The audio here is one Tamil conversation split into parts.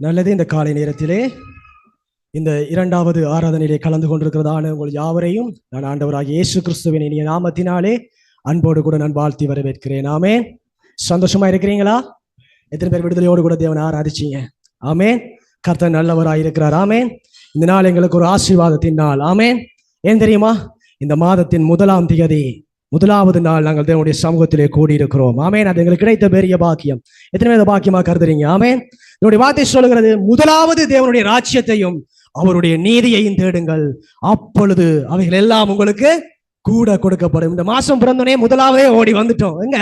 நல்லது. இந்த காலை நேரத்திலே இந்த இரண்டாவது ஆராதனையிலே கலந்து கொண்டிருக்கிறதான உங்கள் யாவரையும் நான் ஆண்டவராகிய இயேசு கிறிஸ்துவின் இனிய நாமத்தினாலே அன்போடு கூட நான் வாழ்த்தி வரவேற்கிறேன். ஆமென். சந்தோஷமா இருக்கிறீங்களா? எத்தனை பேர் விடுதலையோடு கூட தேவனை ஆராதிச்சீங்க? ஆமென். கர்த்தர் நல்லவராய் இருக்கிறார். ஆமென். இந்த நாள் எங்களுக்கு ஒரு ஆசீர்வாதத்தின் நாள். ஆமென். ஏன் தெரியுமா? இந்த மாதத்தின் 1ஆம் தேதி, முதலாவது நாள் நாங்கள் தேவனுடைய சமூகத்திலே கூடியிருக்கிறோம். ஆமென். அது எங்களுக்கு கிடைத்த பெரிய பாக்கியம். எத்தனை பேர் பாக்கியமா கருதுறீங்க? ஆமென். என்னுடைய வார்த்தை சொல்லுகிறது, முதலாவது தேவனுடைய ராஜ்யத்தையும் அவருடைய நீதியையும் தேடுங்கள், அப்பொழுது அவைகள் எல்லாம் உங்களுக்கு கூட கொடுக்கப்படும். இந்த மாசம் பிறந்தோடனே முதலாவதே ஓடி வந்துட்டோம். எங்க?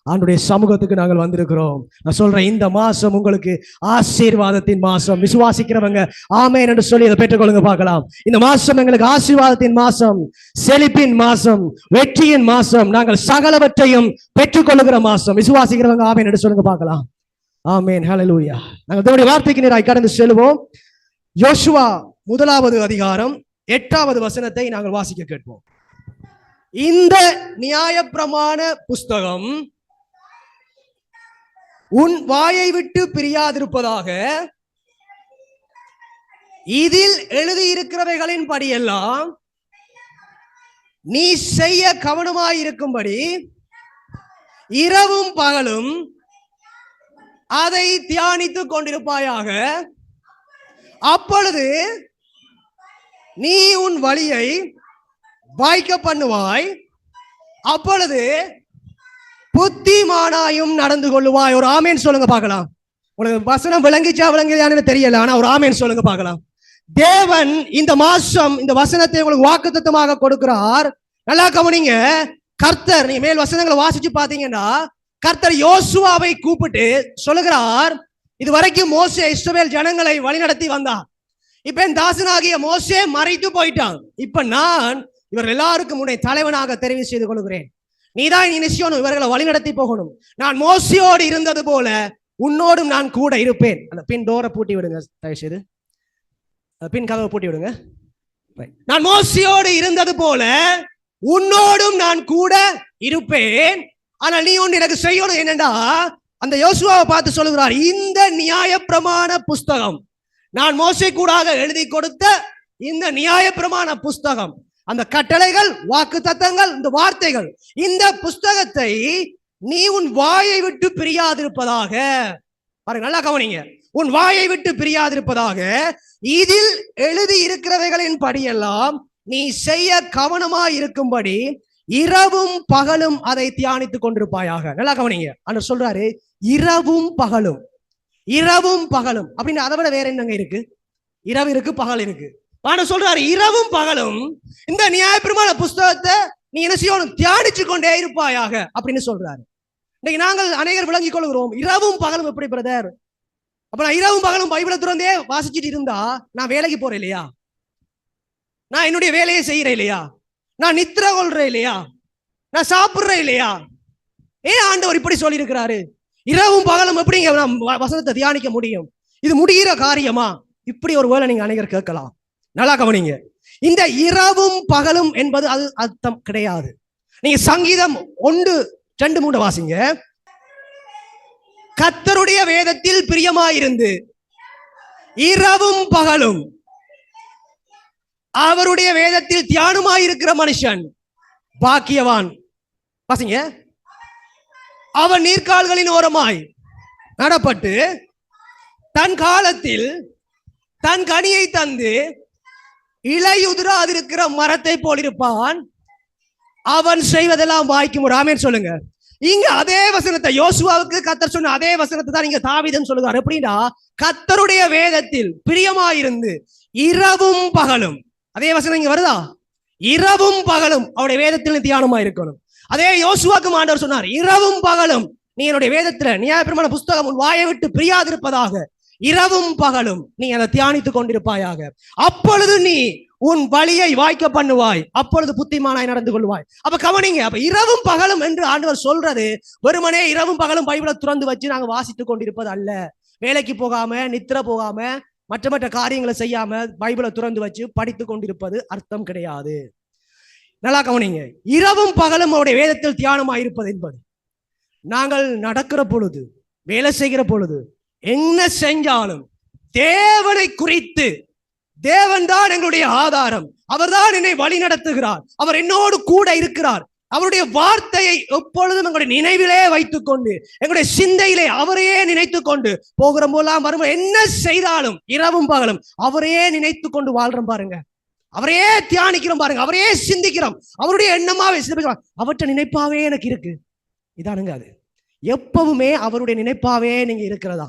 ஆண்டுடைய சமூகத்துக்கு நாங்கள் வந்திருக்கிறோம். நான் சொல்றேன், இந்த மாசம் உங்களுக்கு ஆசீர்வாதத்தின் மாசம். விசுவாசிக்கிறவங்க ஆமென் என்று சொல்லி அதை பெற்றுக்கொள்ளுங்க பார்க்கலாம். இந்த மாசம் எங்களுக்கு ஆசீர்வாதத்தின் மாசம், செழிப்பின் மாசம், வெற்றியின் மாசம். நாங்கள் சகலவற்றையும் பெற்றுக்கொள்ளுகிற மாசம். விசுவாசிக்கிறவங்க ஆமென் என்று சொல்லுங்க பார்க்கலாம். ஆமென். ஹல்லேலூயா. நாங்கள் தேவனுடைய வார்த்தைக்கு நேராய் கடந்து செல்வோம். யோசுவா 1வது அதிகாரம் 8வது வசனத்தை நாங்கள் வாசிக்க கேட்போம். இந்த நியாயப்பிரமாண புஸ்தகம் உன் வாயை விட்டு பிரியாதிருப்பதாக, இதில் எழுதியிருக்கிறவைகளின் படியெல்லாம் நீ செய்ய கவனமாயிருக்கும்படி இரவும் பகலும் அதை தியானித்துக் கொண்டிருப்பாயாக. அப்பொழுது நீ உன் வழியை வாய்க்க பண்ணுவாய், அப்பொழுது புத்திமானாயும் நடந்து கொள்ளுவாய். ஒரு ஆமேன் சொல்லுங்க பார்க்கலாம். உனக்கு வசனம் விளங்கிச்சா விளங்கலையான்னு தெரியல, ஆனா ஒரு ஆமேன் சொல்லுங்க பார்க்கலாம். தேவன் இந்த மாசம் இந்த வசனத்தை உங்களுக்கு வாக்குத்தத்தமாக கொடுக்கிறார். நல்லா கவனிங்க. கர்த்தர், நீங்க மேல் வசனங்களை வாசிச்சு பாத்தீங்கன்னா, கர்த்தர் யோசுவாவை கூப்பிட்டு சொல்லுகிறார், இது வரைக்கும் மோசே இஸ்ரவேல் ஜனங்களை வழிநடத்தி வந்தான். இப்ப என் தாசனாகிய மோசே மறைத்து போயிட்டான். இப்ப நான் இவர்கள் எல்லாருக்கும் உன்னை தலைவனாக தெரிவு செய்து கொள்கிறேன். நீதான் நினைச்சோனும் இவர்களை வழிநடத்தி போகணும். நான் மோசையோடு இருந்தது போல உன்னோடும் நான் கூட இருப்பேன். அந்த பின் டோரை பூட்டி விடுங்க தயவு செய்து. பின் கதவை பூட்டி விடுங்க. நான் மோசையோடு இருந்தது போல உன்னோடும் நான் கூட இருப்பேன். ஆனால் நீ ஒன்று எனக்கு செய்யணும். என்னண்டா, அந்த யோசுவாவை பார்த்து சொல்லுகிறார், இந்த நியாயப்பிரமாண புஸ்தகம், நான் மோசே கூடாக எழுதி கொடுத்த இந்த நியாயப்பிரமாண புஸ்தகம், அந்த கட்டளைகள், வாக்கு தத்தங்கள், இந்த வார்த்தைகள், இந்த புஸ்தகத்தை நீ உன் வாயை விட்டு பிரியாதிருப்பதாக. பாருங்க, நல்லா கவனிங்க. உன் வாயை விட்டு பிரியாதிருப்பதாக, இதில் எழுதி இருக்கிறவைகளின் படியெல்லாம் நீ செய்ய கவனமாய் இருக்கும்படி இரவும் பகலும் அதை தியானித்துக் கொண்டிருப்பாயாக. நல்லா கவனிங்க. ஆனா சொல்றாரு, இரவும் பகலும். இரவும் பகலும் அப்படின்னு அதை விட வேற என்னங்க இருக்கு? இரவு இருக்கு, பகல் இருக்கு. ஆனா சொல்றாரு, இரவும் பகலும் இந்த நியாயப்பிரமாண புஸ்தகத்தை நீ என்ன செய்யணும்? தியானிச்சு கொண்டே இருப்பாயாக அப்படின்னு சொல்றாரு. இன்னைக்கு நாங்கள் அநேகர் விளங்கிக் கொள்கிறோம், இரவும் பகலும் எப்படி பிரதர்? அப்ப நான் இரவும் பகலும் பைபிளை துறந்தே வாசிச்சுட்டு இருந்தா நான் வேலைக்கு போறேன் இல்லையா? நான் என்னுடைய வேலையை செய்யறேன் இல்லையா? நான் நித்திர கொள்றேன் இல்லையா? நான் சாப்பிடுறேன் இல்லையா? ஏன் ஆண்டவர் இப்படி சொல்லி இருக்கிறாரு? இரவும் பகலும் எப்படிங்க நான் வசனத்தை தியானிக்க முடியும்? இது முடிகிற காரியமா? இப்படி ஒரு வேளை நீங்க அனைவரும் கேட்கலாம். நல்லா கவனிங்க. இந்த இரவும் பகலும் என்பது அது அர்த்தம் கிடையாது. நீங்க சங்கீதம் 1:2-3 வாசிங்க. கர்த்தருடைய வேதத்தில் பிரியமாயிருந்து இரவும் பகலும் அவருடைய வேதத்தில் தியானமாயிருக்கிற மனுஷன் பாக்கியவான். வாசிங்க. அவன் நீர்க்கால்களின் ஓரமாய் நடப்பட்டு தன் காலத்தில் தன் கனியை தந்து இலையுதிராதிருக்கிற மரத்தை போலிருப்பான். அவன் செய்வதெல்லாம் வாய்க்கும். ஒரு ஆமென் சொல்லுங்க. இங்க அதே வசனத்தை யோசுவாவுக்கு கர்த்தர் சொன்ன அதே வசனத்தை தான் இங்க தாவீதும் சொல்லுகிறார். எப்படின்னா, கர்த்தருடைய வேதத்தில் பிரியமாயிருந்து இரவும் பகலும். அதே வசனம் இங்க வருதா? இரவும் பகலும் அவருடைய வேதத்தில் தியானமா இருக்கணும். அதே யோசுவாக்கு ஆண்டவர் சொன்னார், இரவும் பகலும் நீ என்னுடைய வேதத்துல நியாயப்பிரமாண புஸ்தகம் உன் வாயை விட்டு பிரியாதிருப்பதாக, இரவும் பகலும் நீ அதை தியானித்துக் கொண்டிருப்பாயாக. அப்பொழுது நீ உன் வழியை வாய்க்க பண்ணுவாய், அப்பொழுது புத்திமானாய் நடந்து கொள்வாய். அப்ப கவனிங்க. அப்ப இரவும் பகலும் என்று ஆண்டவர் சொல்றது வெறுமனே இரவும் பகலும் பைபிளை துறந்து வச்சு நாங்க வாசித்துக் கொண்டிருப்பது அல்ல. வேலைக்கு போகாம, நித்திர போகாம, மற்ற காரியங்களை செய்யாம பைபிளை துறந்து வச்சு படித்துக் கொண்டிருப்பது அர்த்தம் கிடையாது. நல்லா கவனிங்க. இரவும் பகலும் அவருடைய வேதத்தில் தியானமாயிருப்பது என்பது நாங்கள் நடக்கிற பொழுது, வேலை செய்கிற பொழுது, என்ன செஞ்சாலும் தேவனை குறித்து, தேவன் தான் எங்களுடைய ஆதாரம், அவர்தான் என்னை வழி நடத்துகிறார், அவர் என்னோடு கூட இருக்கிறார், அவருடைய வார்த்தையை எப்பொழுதும் எங்களுடைய நினைவிலே வைத்துக் கொண்டு, எங்களுடைய சிந்தையிலே அவரையே நினைத்துக் கொண்டு போகிற போலாம் வரும் என்ன செய்தாலும் இரவும் பகலும் அவரையே நினைத்துக் கொண்டு வாழ்றோம் பாருங்க, அவரையே தியானிக்கிறோம் பாருங்க, அவரையே சிந்திக்கிறோம், அவருடைய எண்ணமாவே சிந்திக்கிறோம், அவற்றை நினைப்பாவே எனக்கு இருக்கு. இதானுங்க அது. எப்பவுமே அவருடைய நினைப்பாவே நீங்க இருக்கிறதா,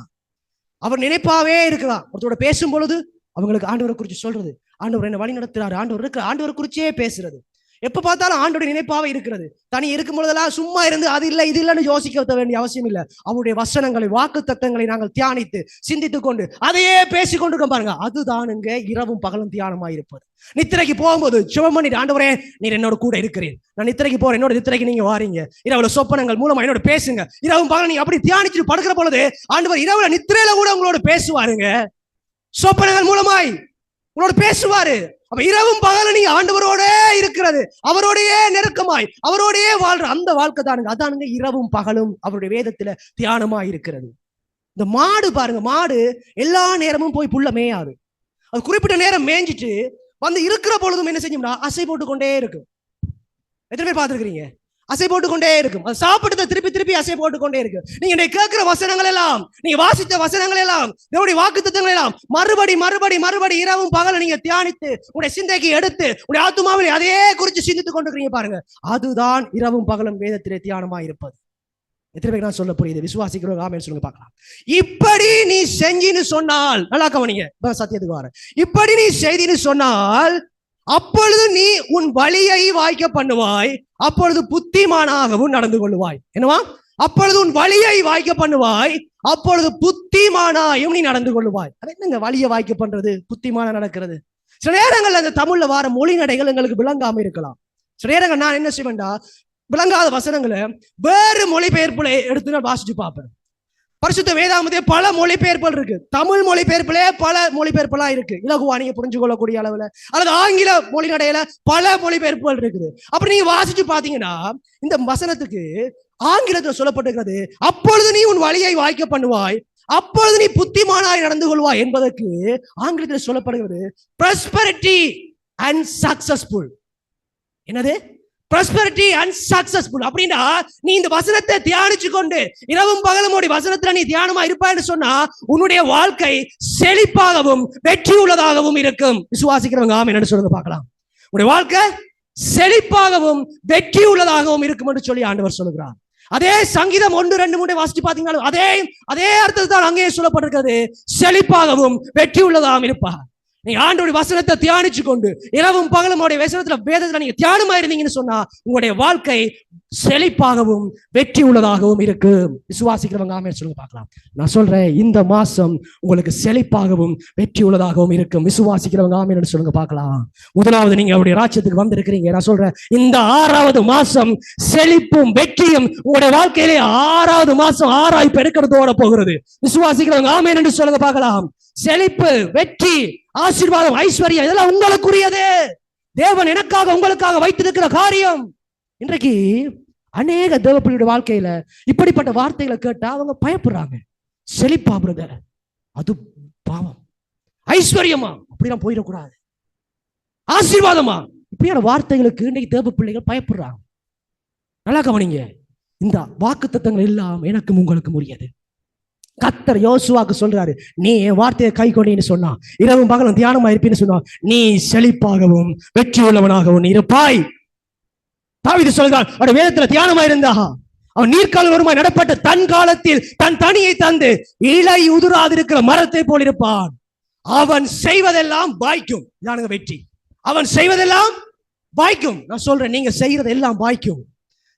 அவர் நினைப்பாவே இருக்கிறதா. ஒருத்தரோட பேசும் பொழுது அவங்களுக்கு ஆண்டவரை குறித்து சொல்றது, ஆண்டவர் என்ன வழி நடத்துறாரு, ஆண்டவர் இருக்கிற, ஆண்டவரை குறிச்சே பேசுறது, எப்ப பார்த்தாலும் ஆண்டோடைய நினைப்பாவே இருக்கிறது. தனி இருக்கும் பொழுதெல்லாம் சும்மா இருந்து அது இல்லை இது இல்லைன்னு யோசிக்க வேண்டிய அவசியம் இல்லை. அவருடைய வசனங்களை, வாக்கு தத்தங்களை நாங்கள் தியானித்து சிந்தித்துக் கொண்டு அதையே பேசிக் கொண்டிருக்கோம் பாருங்க, அதுதானுங்க இரவும் பகலும் தியானமாயிருப்பது. நித்திரைக்கு போகும்போது சுபம் பண்ணிட்டு, ஆண்டவரே நீர் என்னோட கூட இருக்கிறேன், நான் நித்திரைக்கு போறேன், என்னோட நித்திரைக்கு நீங்க வாரீங்க, இரவுல சொப்பனங்கள் மூலமா என்னோட பேசுங்க, இரவும் பகலும் நீங்க அப்படி தியானிச்சுட்டு படுக்கிற பொழுது ஆண்டவர் இரவுல நித்திரையில கூட உங்களோட பேசுவாருங்க, சொப்பனங்கள் மூலமாய் உங்களோட பேசுவாரு. அப்ப இரவும் பகலும் நீங்க ஆண்டவரோட இருக்கிறது, அவரோடையே நெருக்கமாய் அவரோடையே வாழ்ற அந்த வாழ்க்கை தானுங்க, அதானுங்க இரவும் பகலும் அவருடைய வேதத்துல தியானமா இருக்கிறது. இந்த மாடு பாருங்க, மாடு எல்லா நேரமும் போய் புல்ல மேயாது, அது குறிப்பிட்ட நேரம் மேய்ஞ்சிட்டு வந்து இருக்கிற பொழுதும் என்ன செஞ்சோம்னா அசை போட்டுக்கொண்டே இருக்கும். எத்தனை பேர் பார்த்துருக்கிறீங்க? அசை போட்டுக்கொண்டே இருக்கும், அது சாப்பிட்டு திருப்பி திருப்பி அசை போட்டுக்கொண்டே இருக்கு. நீங்க கேட்கிற வசனங்கள் எல்லாம், நீங்க வாசித்த வசனங்கள் எல்லாம், தேவனுடைய வாக்குத்தத்தங்கள் எல்லாம் மறுபடி மறுபடி மறுபடி இரவும் பகலும் நீங்க தியானித்து உங்களுடைய சிந்தைக்கு எடுத்து உங்களுடைய ஆத்துமாவில் அதையே குறித்து சிந்தித்துக் கொண்டிருக்கிறீங்க பாருங்க, அதுதான் இரவும் பகலும் வேதத்திலே தியானமா இருப்பது. எத்தனை பேர் நான் சொல்ல புரியுது? விசுவாசிக்கிறோம் ஆமென் சொல்லுங்க பார்க்கலாம். இப்படி நீ செஞ்சின்னு சொன்னால், நல்லா கவனிங்க, சத்தியத்துக்கு வர, இப்படி நீ செய்தின்னு சொன்னால் அப்பொழுது நீ உன் வழியை வாய்க்க பண்ணுவாய், அப்பொழுது புத்திமானாகவும் நடந்து கொள்ளுவாய். என்னவா? அப்பொழுது உன் வழியை வாய்க்க பண்ணுவாய், அப்பொழுது புத்திமானாயும் நீ நடந்து கொள்ளுவாய். அது என்னங்க வழியை வாய்க்க பண்றது, புத்திமான நடக்கிறது? சில நேரங்கள் அந்த தமிழ்ல வார மொழி நடைகள் எங்களுக்கு விளங்காம இருக்கலாம். சில நேரங்கள் நான் என்ன செய்வேன்டா, விளங்காத வசனங்களை வேறு மொழிபெயர்ப்புல எடுத்து நான் வாசிச்சு பார்ப்பேன். பரிசுத்த வேதாகமத்திலே பல மொழிபெயர்ப்புகள் இருக்கு, தமிழ் மொழிபெயர்ப்பிலே பல மொழிபெயர்ப்புலாம் இருக்கு, இலகுவா நீங்க புரிஞ்சு கொள்ளக்கூடிய அளவுல, அல்லது ஆங்கில மொழி நடையில பல மொழிபெயர்ப்புகள் இருக்குது. அப்படி நீங்க வாசிச்சு பாத்தீங்கன்னா இந்த வசனத்துக்கு ஆங்கிலத்தில் சொல்லப்பட்டிருக்கிறது, அப்பொழுது நீ உன் வழியை வாய்க்க பண்ணுவாய், அப்பொழுது நீ புத்திமானாய் நடந்து கொள்வாய் என்பதற்கு ஆங்கிலத்தில் சொல்லப்படுகிறது prosperity and successful. என்னது? prosperity and successful. அப்படின்னா நீ இந்த வசனத்தை தியானிச்சு கொண்டு இரவும் பகலும் வசனத்துல நீ தியானமா இருப்பான்னு சொன்னா உன்னுடைய வாழ்க்கை செழிப்பாகவும் வெற்றி உள்ளதாகவும் இருக்கும். விசுவாசிக்கிறவங்க ஆமென் என்று சொல்லுங்க பார்க்கலாம். உன்னுடைய வாழ்க்கை செழிப்பாகவும் வெற்றி உள்ளதாகவும் இருக்கும் என்று சொல்லி ஆண்டவர் சொல்லுகிறார். அதே சங்கீதம் 1-2 வாசிச்சு பாத்தீங்கன்னா அதே அர்த்தத்தை தான் அங்கேயே சொல்லப்பட்டிருக்கிறது, செழிப்பாகவும் வெற்றி உள்ளதாகவும் இருப்பார். நீங்க ஆண்டவருடைய வசனத்தை தியானிச்சு கொண்டு இரவும் பகலும் வசனத்துல வேதத்துல நீங்க தியானமா இருந்தீங்கன்னு சொன்னா உங்களுடைய வாழ்க்கை செழிப்பாகவும் வெற்றி உள்ளதாகவும் இருக்கு. விசுவாசிக்கிறவங்க ஆமென் சொல்லுங்க பார்க்கலாம். நான் சொல்றேன், இந்த மாசம் உங்களுக்கு செழிப்பாகவும் வெற்றி உள்ளதாகவும் இருக்கும். விசுவாசிக்கிறவங்க ஆமென் சொல்லுங்க பார்க்கலாம். முதலாவது நீங்க அவருடைய ராஜ்யத்துக்கு வந்திருக்கிறீங்க. நான் சொல்றேன், இந்த 6வது மாசம் செழிப்பும் வெற்றியும் உங்களுடைய வாழ்க்கையிலே 6வது மாசம் 6 பெருக்கிறதோட போகிறது. விசுவாசிக்கிறவங்க ஆமென் என்று சொல்லுங்க பார்க்கலாம். செழிப்பு, வெற்றி, ஆசீர்வாதம், ஐஸ்வர்யம் இதெல்லாம் உங்களுக்குரியது. தேவன் எனக்காக உங்களுக்காக வைத்திருக்கிற காரியம். இன்றைக்கு அநேக தேவப்பிள்ளையோட வாழ்க்கையில இப்படிப்பட்ட வார்த்தைகளை கேட்டா அவங்க பயப்படுறாங்க. செழிப்பா பிரதர், அது பாவம். ஐஸ்வர்யமா, அப்படிலாம் போயிடக்கூடாது. ஆசீர்வாதமா, இப்படியான வார்த்தைகளுக்கு இன்னைக்கு தேவப்பிள்ளைகள் பயப்படுறாங்க. நல்லா கவனிங்க, இந்த வாக்குத்தத்தங்கள் எல்லாம் எனக்கும் உங்களுக்கும் உரியது. கர்த்தர் யோசுவாக்கு சொல்றாரு, நீ என் வார்த்தையை கை கொண்டீன்னு சொன்னா, இரவும் பகலும் தியானமா இருப்பீன்னு சொன்னா, நீ செழிப்பாகவும் வெற்றி உள்ளவனாகவும் இருப்பாய். தாவீது சொல்கிறான், அவருடைய வேதத்துல தியானமா இருந்தா அவன் நீர்க்கால் வருமாய் நடப்பட்ட தன் காலத்தில் தன் தனியை தந்து இலை உதிராதிருக்கிற மரத்தை போல் இருப்பான். அவன் செய்வதெல்லாம் வாய்க்கும். இதானுங்க வெற்றி. அவன் செய்வதெல்லாம் வாய்க்கும். நான் சொல்றேன், நீங்க செய்யறது எல்லாம் வாய்க்கும்.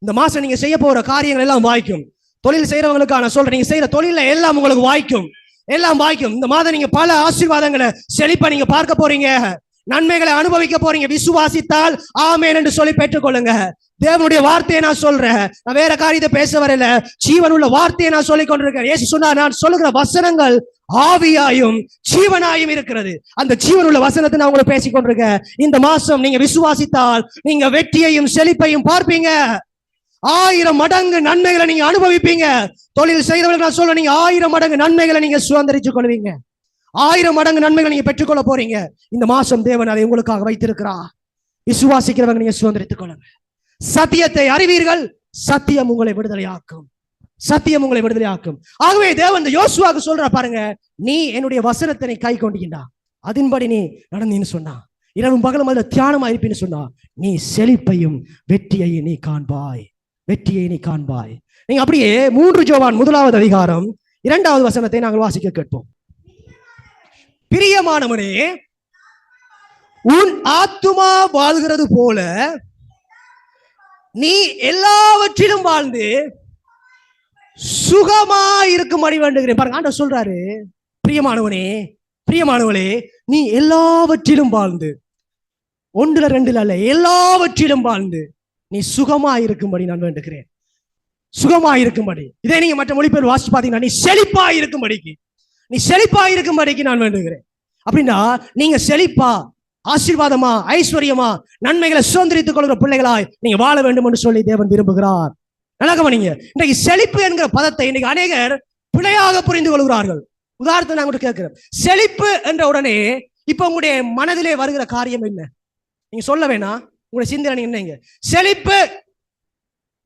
இந்த மாசம் நீங்க செய்ய போற காரியங்கள் எல்லாம் வாய்க்கும். தொழில் செய்யறவங்களுக்கா நான் சொல்றேன், நீங்க செய்யற தொழில எல்லாம் உங்களுக்கு வாய்க்கும், எல்லாம் வாய்க்கும். இந்த மாதம் நீங்க பல ஆசீர்வாதங்களை செழிப்பா நீங்க பார்க்க போறீங்க, நன்மைகளை அனுபவிக்க போறீங்க. விசுவாசித்தால் ஆமென் என்று சொல்லி பெற்றுக்கொள்ளுங்க. தேவனுடைய வார்த்தையை நான் சொல்றேன், நான் வேற காரியத்தை பேச வரல, ஜீவன் உள்ள வார்த்தையை நான் சொல்லிக் கொண்டிருக்கேன். இயேசு சொன்னார், நான் சொல்லுகிற வசனங்கள் ஆவியாயும் ஜீவனாயும் இருக்கிறது. அந்த ஜீவன் உள்ள வசனத்தை நான் உங்களை பேசிக் கொண்டிருக்கேன். இந்த மாசம் நீங்க விசுவாசித்தால் நீங்க வெற்றியையும் செழிப்பையும் பார்ப்பீங்க. 1000 மடங்கு நன்மைகளை நீங்க அனுபவிப்பீங்க. தொழில் செய்தவர்கள் நான் சொல்ல, நீங்க 1000 மடங்கு நன்மைகளை நீங்க சுதந்திரித்துக் கொள்வீங்க. 1000 மடங்கு நன்மைகளை நீங்க பெற்றுக்கொள்ள போறீங்க. இந்த மாசம் தேவன் அதை உங்களுக்காக வைத்திருக்கிறார். விசுவாசிக்கிறவங்க நீங்க சுதந்திரித்துக் கொள்ளுங்க. சத்தியத்தை அறிவீர்கள், சத்தியம் உங்களை விடுதலையாக்கும். சத்தியம் உங்களை விடுதலையாக்கும். ஆகவே தேவன் யோசுவாவுக்கு சொல்ற பாருங்க, நீ என்னுடைய வசனத்தை நீ கை கொண்டீங்கடா, அதன்படி நீ நடந்தீன்னு சொன்னா, இரவும் பகலும் அதுல தியானமா இருப்பீன்னு சொன்னா, நீ செழிப்பையும் வெற்றியையும் நீ காண்பாய். வெற்றியை நீ காண்பாய். நீங்க அப்படியே 3 யோவான் 1வது அதிகாரம் 2வது வசனத்தை நாங்கள் வாசிக்க கேட்போம். பிரியமானவனே, உன் ஆத்துமா வாழ்கிறது போல நீ எல்லாவற்றிலும் வாழ்ந்து சுகமா இருக்கும்படி வேண்டுகிறேன். பாருங்க, ஆண்டவர் சொல்றாரு, பிரியமானவனே, பிரியமானவளே, நீ எல்லாவற்றிலும் வாழ்ந்து, 1 2 அல்ல, எல்லாவற்றிலும் வாழ்ந்து நீ சுகமா இருக்கும்படி நான் வேண்டுகிறேன். சுகமா இருக்கும்படி. இதே நீங்க மற்ற மொழிபெயர் வாசிச்சு பாத்தீங்கன்னா, நீ செழிப்பா இருக்கும்படிக்கு, நீ செழிப்பா இருக்கும்படிக்கு நான் வேண்டுகிறேன். அப்படின்னா நீங்க செழிப்பா, ஆசீர்வாதமா, ஐஸ்வர்யமா, நன்மைகளை சுதந்திரித்துக் கொள்கிற பிள்ளைகளாய் நீங்க வாழ வேண்டும் என்று சொல்லி தேவன் விரும்புகிறார். நல்லா கவனிங்க. இன்றைக்கு செழிப்பு என்கிற பதத்தை இன்னைக்கு அநேகர் பிழையாக புரிந்து கொள்கிறார்கள். உதாரணத்தை நான் கூட கேட்கிறேன். செழிப்பு என்ற உடனே இப்ப உங்களுடைய மனதிலே வருகிற காரியம் என்ன? நீங்க சொல்ல வேணா, உங்களுடைய சிந்தனை என்னங்க? செழிப்பு,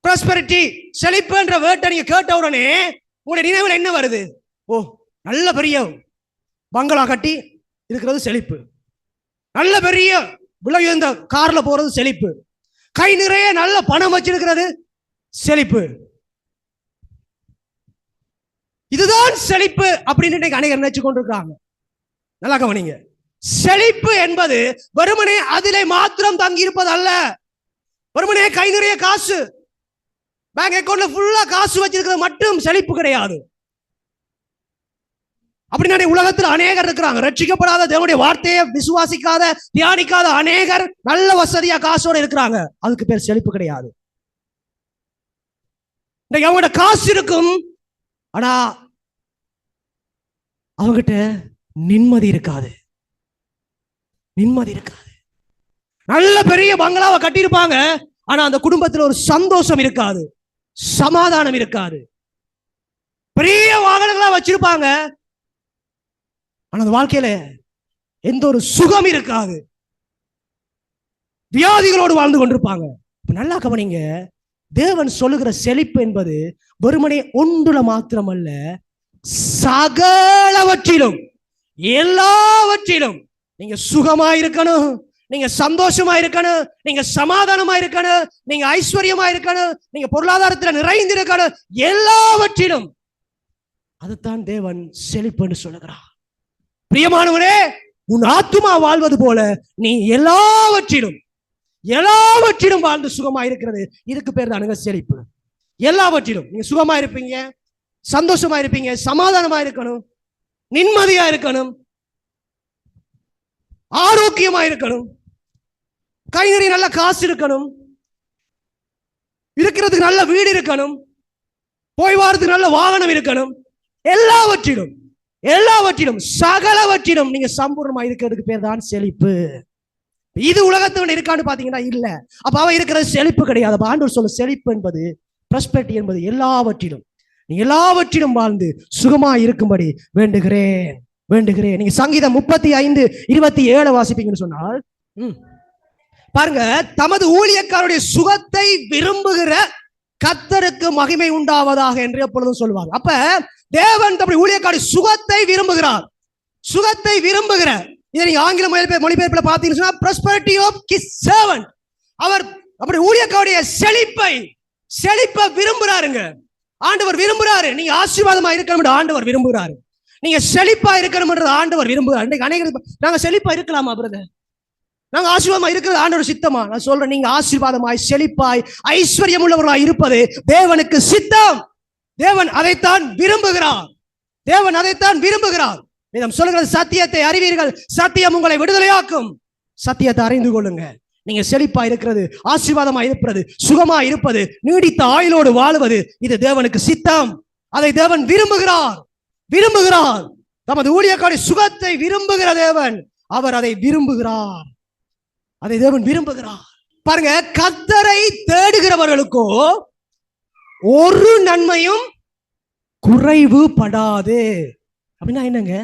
ப்ராஸ்பெரிட்டி, செழிப்பு என்ற வேர்ட்டை நீங்க கேட்ட உடனே உங்களுடைய நினைவில் என்ன வருது? ஓ, நல்ல பெரிய பங்களா கட்டி இருக்கிறது செழிப்பு, நல்ல பெரிய விலை உயர்ந்த கார்ல போறது செழிப்பு, கை நிறைய நல்ல பணம் வச்சிருக்கிறது செழிப்பு, இதுதான் செழிப்பு அப்படின்னு அநேகர் நினைச்சு கொண்டிருக்காங்க. நல்லா கவனிங்க. செழிப்பு என்பது வெறுமனே அதிலே மாத்திரம் தங்கி இருப்பது அல்ல. வெறுமனே கை நிறைய காசு, பேங்க் அக்கௌண்ட்ல ஃபுல்லா காசு வச்சிருக்கிறது மட்டும் செழிப்பு கிடையாது. அப்படின்னா உலகத்தில் அநேகர் இருக்கிறாங்க, ரட்சிக்கப்படாத, தேவனுடைய வார்த்தையை விசுவாசிக்காத, தியானிக்காத அநேகர் நல்ல வசதியா காசோட இருக்கிறாங்க. அதுக்கு பேர் செழிப்பு கிடையாது. அவங்ககிட்ட காசு இருக்கும், ஆனா அவங்ககிட்ட நிம்மதி இருக்காது. நிம்மதி இருக்காது. நல்ல பெரிய பங்களாவை கட்டியிருப்பாங்க, ஆனா அந்த குடும்பத்தில் ஒரு சந்தோஷம் இருக்காது, சமாதானம் இருக்காது. பெரிய வாகனங்களா வச்சிருப்பாங்க, ஆனா அந்த வாழ்க்கையில எந்த ஒரு சுகம் இருக்காது. வியாதிகளோடு வாழ்ந்து கொண்டிருப்பாங்க. நல்லா கவனிங்க. தேவன் சொல்லுகிற செழிப்பு என்பது வெறுமனே ஒன்றுல மாத்திரம் அல்ல, சகலவற்றிலும், எல்லாவற்றிலும் நீங்க சுகமா இருக்கணும், நீங்க சந்தோஷமா இருக்கணும், நீங்க சமாதானமா இருக்கணும், நீங்க ஐஸ்வர்யமா இருக்கணும், நீங்க பொருளாதாரத்தில் நிறைந்து இருக்கணும், எல்லாவற்றிலும். அதுதான் தேவன் செழிப்புன்னு சொல்லுகிறார். பிரியமானவனே, உன் ஆத்துமா வாழ்வது போல நீ எல்லாவற்றிலும், எல்லாவற்றிலும் வாழ்ந்து சுகமா இருக்கிறது. இதுக்கு பேர் தானுங்க செழிப்பு. எல்லாவற்றிலும் நீங்க சுகமா இருப்பீங்க, சந்தோஷமா இருப்பீங்க, சமாதானமா இருக்கணும், நிம்மதியா இருக்கணும், ஆரோக்கியமா இருக்கணும், கை நிறைய நல்ல காசு இருக்கணும், இருக்கிறதுக்கு நல்ல வீடு இருக்கணும், போய் வாரத்துக்கு நல்ல வாகனம் இருக்கணும். எல்லாவற்றிலும், எல்லாவற்றிலும், சகலவற்றிலும் நீங்க சம்பூர்ணமா இருக்கிறதுக்கு பேர் தான் செழிப்பு. இது உலகத்தோட இருக்கான்னு பாத்தீங்கன்னா இல்ல. அப்ப அவ இருக்கிறது செழிப்பு கிடையாது. அப்ப ஆண்டவர் சொல்ல செழிப்பு என்பது, ப்ராஸ்பெரிட்டி என்பது எல்லாவற்றிலும், நீ எல்லாவற்றிலும் வாழ்ந்து சுகமா இருக்கும்படி வேண்டுகிறேன், வேண்டுகிறேன். நீங்க சங்கீதம் 35:27 வாசிப்பீங்கன்னு சொன்னால், பாருங்க, தமது ஊழியக்காரருடைய சுகத்தை விரும்புகிற கர்த்தருக்கு மகிமை உண்டாவதாக என்று எப்பொழுதும் சொல்லுவாங்க. அப்ப தேவன் தம்முடைய ஊழியக்காரருடைய சுகத்தை விரும்புகிறார். சுகத்தை விரும்புகிற, இதை நீங்க ஆங்கில மொழிபெயர்ப்புல பாத்தீங்கன்னா, prosperity of his servant. அவர் அப்படி ஊழியக்காரருடைய செழிப்பை விரும்புறாருங்க. ஆண்டவர் விரும்புறாரு. நீங்க ஆசீர்வாதமா இருக்கணும், ஆண்டவர் விரும்புகிறாரு. நீங்க செழிப்பா இருக்கணும் என்று ஆண்டவர் விரும்புகிறார். இன்னைக்கு அநேகர், நாங்க செழிப்பா இருக்கலாமா பிரதர், நாங்க ஆசீர்வாதமா இருக்கிறது ஆண்டவர் சித்தமா? நான் சொல்றேன், நீங்க ஆசீர்வாதமாய், செழிப்பாய், ஐஸ்வர்யம் உள்ளவர்களாய் இருப்பது தேவனுக்கு சித்தம். தேவன் அதைத்தான் விரும்புகிறார். தேவன் அதைத்தான் விரும்புகிறார். வேதம் சொல்லுகிறது, சத்தியத்தை அறிவீர்கள், சத்தியம் உங்களை விடுதலையாக்கும். சத்தியத்தை அறிந்து கொள்ளுங்க. நீங்க செழிப்பா இருக்கிறது, ஆசீர்வாதமா இருப்பது, சுகமா இருப்பது, நீடித்த ஆயுளோடு வாழுவது, இது தேவனுக்கு சித்தம். அதை தேவன் விரும்புகிறார். விரும்புகிறார். தமது ஊழியக்காரருடைய சுகத்தை விரும்புகிற தேவன், அவர் அதை விரும்புகிறார். அதை தேவன் விரும்புகிறார். பாருங்க, கர்த்தரை தேடுகிறவர்களுக்கோ ஒரு நன்மையும் குறைவுபடாது. அப்படின்னா என்னங்க?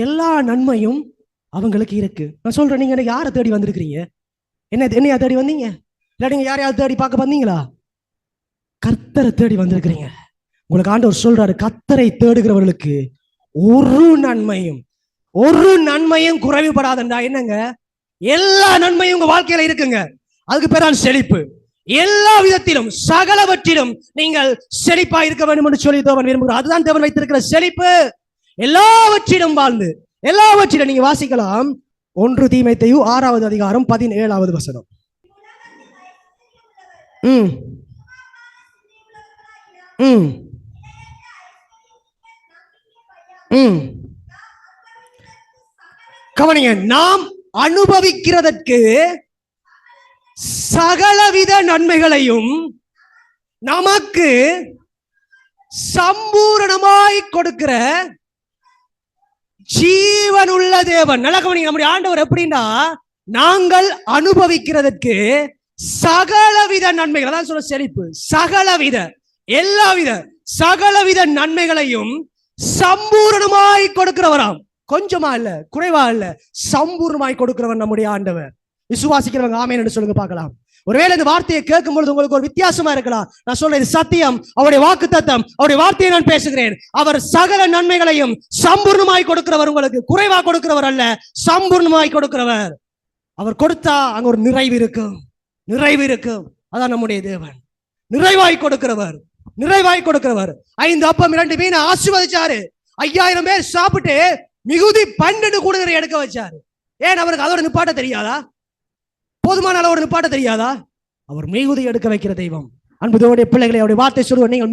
எல்லா நன்மையும் அவங்களுக்கு இருக்கு. நான் சொல்றேன், நீங்க எனக்கு யாரை தேடி வந்திருக்கிறீங்க? என்னையா தேடி வந்தீங்க? இல்ல நீங்க யாரையாவது தேடி பார்க்க வந்தீங்களா? கர்த்தரை தேடி வந்திருக்கிறீங்க. உங்களுக்கு ஆண்டவர் சொல்றாரு, கர்த்தரை தேடுகிறவர்களுக்கு ஒரு நன்மையும் குறைவுபடாதண்டா. என்னங்க? எல்லா நன்மையும் உங்க வாழ்க்கையில இருக்குங்க. அதுக்கு பேரான செழிப்பு. எல்லா விதத்திலும் சகலவற்றிலும் நீங்கள் செழிப்பா இருக்க வேண்டும் என்று சொல்லி தேவன் விரும்புகிறார். அதுதான் தேவன் வைத்திருக்கிற செழிப்பு. எல்லாவற்றிலும் வாழ்ந்து, எல்லாவற்றிலும் நீங்க வாசிக்கலாம். 1 தீமோத்தேயு 6வது அதிகாரம் 17வது வசனம். கவனிங்க, நாம் அனுபவிக்கிறதற்கு சகலவித நன்மைகளையும் நமக்கு சம்பூரணமாய் கொடுக்கிற ஜீவனுள்ள தேவன். நல்லா கவனிங்க, நம்முடைய ஆண்டவர் எப்படின்னா, நாங்கள் அனுபவிக்கிறதற்கு சகலவித நன்மைகள், அதான் சொல்ல செழிப்பு, சகலவித எல்லாவித சகலவித நன்மைகளையும் சம்பூரணமாய் கொடுக்கிறவராம். கொஞ்சமா இல்ல, குறைவா இல்ல, சம்பூர்ணமாய் கொடுக்கிறவர் நம்முடைய ஆண்டவர். விசுவாசிக்கிறவங்க ஆமென் என்று சொல்லுங்க பார்க்கலாம். ஒருவேளை இந்த வார்த்தையை கேட்கும் பொழுது உங்களுக்கு ஒரு வித்தியாசமா இருக்கலாம். நான் சொல்றது சத்தியம், அவருடைய வாக்குத்தத்தம், அவருடைய வார்த்தையை நான் பேசுகிறேன். அவர் சகல நன்மைகளையும் சம்பூர்ணமாய் கொடுக்கிறவர், உங்களுக்கு குறைவா கொடுக்கிறவர் அல்ல, சம்பூர்ணமாய் கொடுக்கிறவர். அவர் கொடுத்தா அங்க ஒரு நிறைவு இருக்கும், நிறைவு இருக்கும். அதான் நம்முடைய தேவன், நிறைவாய் கொடுக்கிறவர், நிறைவாய் கொடுக்கிறவர். 5 அப்பம் 2 மீன் ஆசீர்வதிச்சாரு. 5000 பேர் சாப்பிட்டு மிகுதி 12 கூடுதலை எடுக்க வச்சாரு. ஏன் அவருக்கு அதோட நிப்பாட்ட தெரியாதா? போதுமான அளவோட நிப்பாட்ட தெரியாதா? அவர் மிகுதி எடுக்க வைக்கிற தெய்வம். அன்புடைய பிள்ளைகளை, அவருடைய வார்த்தை சொல்லுவார், நீங்கள்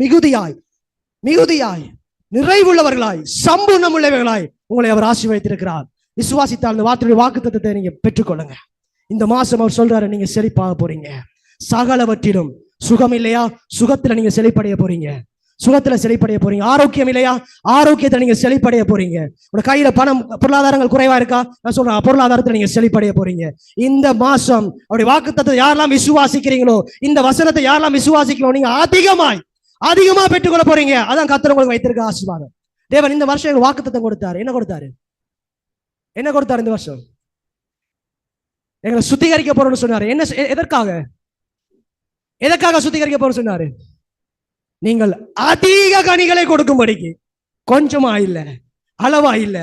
மிகுதியாய் நிறைவுள்ளவர்களாய் சம்பூர்ணம் உள்ளவர்களாய் உங்களை அவர் ஆசீர்வதித்திருக்கிறார். விசுவாசித்தால் அந்த வார்த்தையுடைய வாக்குத்தத்தத்தை நீங்க பெற்றுக்கொள்ளுங்க. இந்த மாசம் அவர் சொல்றாரு, நீங்க செழிப்பாக போறீங்க. சகலவற்றிலும் சுகம் இல்லையா? சுகத்துல நீங்க செழிப்படைய போறீங்க. சுகத்துல செழிப்படைய போறீங்க. ஆரோக்கியம் இல்லையா? ஆரோக்கியத்துல நீங்க செழிப்படைய போறீங்க. உங்க கையில பணம் பொருளாதாரங்கள் குறைவா இருக்கா? நான் சொல்றேன், பொருளாதாரத்துல நீங்க செழிப்படைய போறீங்க. இந்த மாசம் அவருடைய வாக்குத்தத்தத்தை யாரெல்லாம் விசுவாசிக்கிறீங்களோ, இந்த வசனத்தை யாரெல்லாம் விசுவாசிக்கிறோம், நீங்க அதிகமா பெற்றுக்கொள்ள போறீங்க. அதான் கர்த்தர் உங்களுக்கு வைத்திருக்க ஆசீர்வாதம். தேவன் இந்த வருஷம் எங்களுக்கு வாக்குத்தத்தம் கொடுத்தாரு. என்ன கொடுத்தாரு இந்த வருஷம்? எங்களை சுத்திகரிக்க போறோம்னு சொன்னாரு. எதற்காக சுத்திகரிக்க போறோம்னு சொன்னாரு? நீங்கள் அதிக கனிகளை கொடுக்கும்படிக்கு, கொஞ்சமா இல்ல, அளவா இல்ல,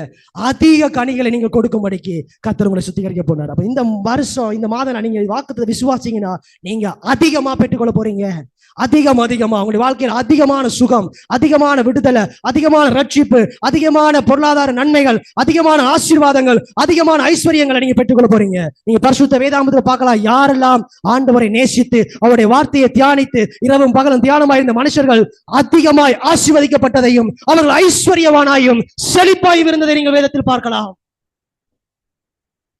அதிக கனிகளை நீங்கள் கொடுக்கும்படிக்கு கர்த்தர் உங்களை சுத்திகரிக்க போனார். அப்ப இந்த வருஷம், இந்த மாதம் நீங்க வாக்குத்தத்தத்தை விசுவாசிங்கன்னா நீங்க அதிகமா பெற்றுக்கொள்ள போறீங்க. அதிகமா உங்களுடைய வாழ்க்கையில் அதிகமான சுகம், அதிகமான விடுதலை, அதிகமான ரட்சிப்பு, அதிகமான பொருளாதார நன்மைகள், அதிகமான ஆசீர்வாதங்கள், அதிகமான ஐஸ்வர்யங்களை நீங்க பெற்றுக்கொள்ள போறீங்க. நீங்க பரிசுத்த வேதாகமத்துல பார்க்கலாம், யாரெல்லாம் ஆண்டவரை நேசித்து அவருடைய வார்த்தையை தியானித்து இரவும் பகலும் தியானமாய் இருந்த மனுஷர்கள் அதிகமாய் ஆசீர்வதிக்கப்பட்டதையும் அவர்கள் ஐஸ்வர்யவானாயும் செழிப்பாயும் இருந்ததை நீங்கள் வேதத்தில் பார்க்கலாம்.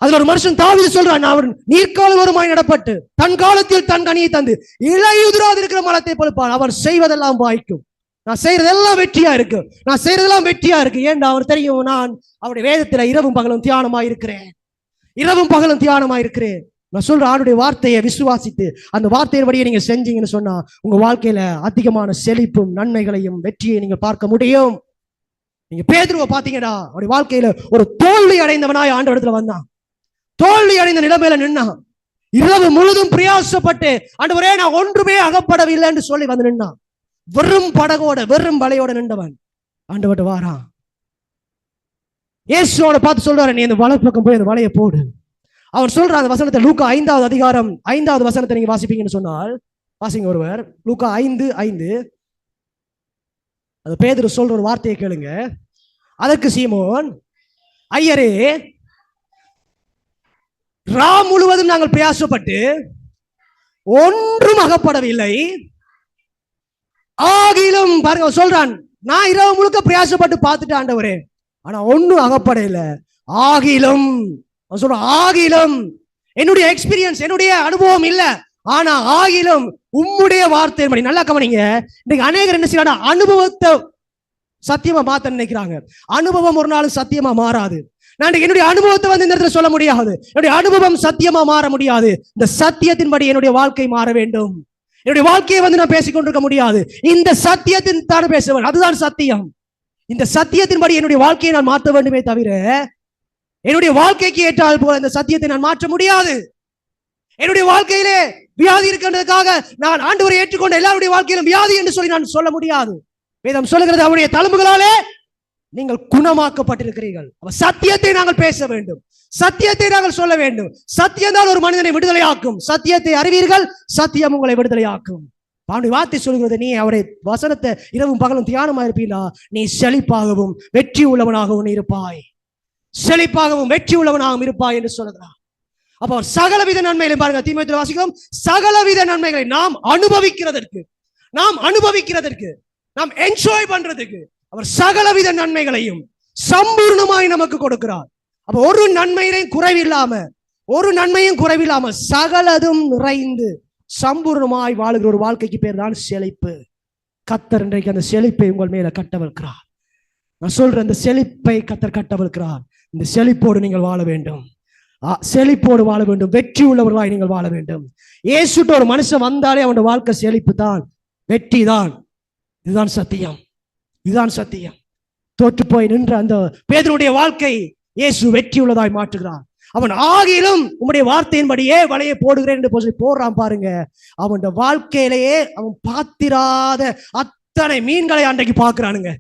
அதுல ஒரு மனுஷன் தாவீது சொல்றான், அவர் நீர்க்கால வருமாய் நடப்பட்டு தன் காலத்தில் தன் கனியை தந்து இளையுதிராது இருக்கிற மரத்தை பழுப்பான். அவர் செய்வதெல்லாம் வாய்க்கும். நான் செய்யறதெல்லாம் வெற்றியா இருக்கு. ஏன்டா அவர் தெரியும், நான் அவருடைய வேதத்துல இரவும் பகலும் தியானமாய் இருக்கிறேன். நான் சொல்ற ஆளுடைய வார்த்தையை விசுவாசித்து அந்த வார்த்தையின்படியே நீங்க செஞ்சீங்கன்னு சொன்னா உங்க வாழ்க்கையில அதிகமான செழிப்பும் நன்மைகளையும் வெற்றியை நீங்க பார்க்க முடியும். நீங்க பேதுருவை பாத்தீங்கடா, அவருடைய வாழ்க்கையில ஒரு தோல்வி அடைந்தவனாய் ஆண்டவரிடத்துல வந்தான். தோல்வி அடைந்த நிலைமையில நின்னான். இரவு முழுதும் பிரயாசப்பட்டு, ஆண்டவரே நான் ஒன்றுமே அகப்படவில்லை என்று சொல்லி வந்து நின்னான். வெறும் படகோட, வெறும் வலையோட நின்றவன் ஆண்டவர்ட்ட வாரான். இயேசுவோட பார்த்து சொல்றாரு, நீ இந்த வலை பக்கம் போய் அந்த வலையை போடு. அவர் சொல்ற அந்த வசனத்தை லூக்கா 5வது அதிகாரம் 5வது வசனத்தை நீங்க வாசிப்பீங்கன்னு சொன்னால், வாசிங்க ஒருவர். லூக்கா 5:5. அது பேதுரு சொல்ற ஒரு வார்த்தையை கேளுங்க. அதற்கு சீமோன், ஐயரே, ராம் முழுவதும் நாங்கள் பிரயாசப்பட்டு ஒன்றும் அகப்படவில்லை, ஆகிலும் பாருங்க சொல்றான், நான் இரவு முழுக்க பிரயாசப்பட்டு பார்த்துட்டு ஆண்டவரே, ஆனா ஒன்னும் அகப்பட இல்லை. ஆகிலும் சொல்றான், ஆகிலும் என்னுடைய எக்ஸ்பீரியன்ஸ், என்னுடைய அனுபவம் இல்ல, ஆனா ஆகிலும் உம்முடைய வார்த்தை படி. நல்லா கவனிங்க, இன்னைக்கு அநேகர் என்ன செய்யறாங்க, அனுபவத்தை சத்தியமா மாத்த நினைக்கிறாங்க. அனுபவம் ஒரு நாள் சத்தியமா மாறாது. நான் என்னுடைய அனுபவத்தை இந்த இடத்துல சொல்ல முடியாது. என்னுடைய அனுபவம் சத்தியமா மாற முடியாது. இந்த சத்தியத்தின்படி என்னுடைய வாழ்க்கை மாற வேண்டும். என்னுடைய வாழ்க்கையை நான் பேசிக்கொண்டிருக்க முடியாது. இந்த சத்தியத்தின் தான் பேசுவேன். அதுதான் சத்தியம். இந்த சத்தியத்தின்படி என்னுடைய வாழ்க்கையை நான் மாற்ற வேண்டுமே தவிர என்னுடைய வாழ்க்கைக்கு ஏற்றால் போல இந்த சத்தியத்தை நான் மாற்ற முடியாது. என்னுடைய வாழ்க்கையிலே வியாதி இருக்கின்றதுக்காக நான் ஆண்டவரை ஏற்றுக்கொண்ட எல்லாருடைய வாழ்க்கையிலும் வியாதி என்று சொல்லி நான் சொல்ல முடியாது. வேதம் சொல்லுகிறது, அவருடைய தழும்புகளாலே நீங்கள் குணமாக்கப்பட்டிருக்கிறீர்கள். சத்தியத்தை நாங்கள் பேச வேண்டும், சத்தியத்தை நாங்கள் சொல்ல வேண்டும். சத்தியம் தான் ஒரு மனிதனை விடுதலையாக்கும். சத்தியத்தை அறிவீர்கள், சத்தியம் உங்களை விடுதலையாக்கும். அவனுடைய வார்த்தை சொல்கிறது, நீ அவருடைய வசனத்தை இரவும் பகலும் தியானமா இருப்பீங்களா, நீ செழிப்பாகவும் வெற்றி உள்ளவனாகவும் இருப்பாய், செழிப்பாகவும் வெற்றி உள்ளவனாகவும் இருப்பாய் என்று சொல்லுகிறார். அப்போ சகலவித நன்மைகளை பாருங்க, தீமோத்தேயுவில் வாசிக்கிறோம், சகலவித நன்மைகளை நாம் அனுபவிக்கிறதற்கு நாம் என்ஜாய் பண்றதுக்கு அவர் சகலவித நன்மைகளையும் சம்பூர்ணமாய் நமக்கு கொடுக்கிறார். அப்ப ஒரு நன்மையும் குறைவில்லாம சகலதும் நிறைந்து சம்பூர்ணமாய் வாழுகிற ஒரு வாழ்க்கைக்கு பேர் தான் செழிப்பு. கர்த்தர் இன்றைக்கு அந்த செழிப்பை உங்கள் மேல கட்டவிழ்க்கிறார். நான் சொல்றேன், இந்த செழிப்பை கர்த்தர் கட்டவிழ்க்கிறார். இந்த செழிப்போடு நீங்கள் வாழ வேண்டும், செழிப்போடு வாழ வேண்டும், வெற்றி உள்ளவர்களாய் நீங்கள் வாழ வேண்டும். இயேசுட்ட ஒரு மனுஷன் வந்தாலே அவனுடைய வாழ்க்கை செழிப்பு தான், வெற்றி தான். இதுதான் சத்தியம். தோற்று போய் நின்ற அந்த பேதுருடைய வாழ்க்கை இயேசு வெற்றி உள்ளதாய் மாற்றுகிறார். அவன் ஆகிலும் உம்முடைய வார்த்தையின்படியே வலையை போடுகிறேன் என்று சொல்லி போடுறான் பாருங்க. அவன் வாழ்க்கையிலேயே அவன் பார்த்திராத அத்தனை மீன்களை அன்றைக்கு பார்க்கிறானுங்க.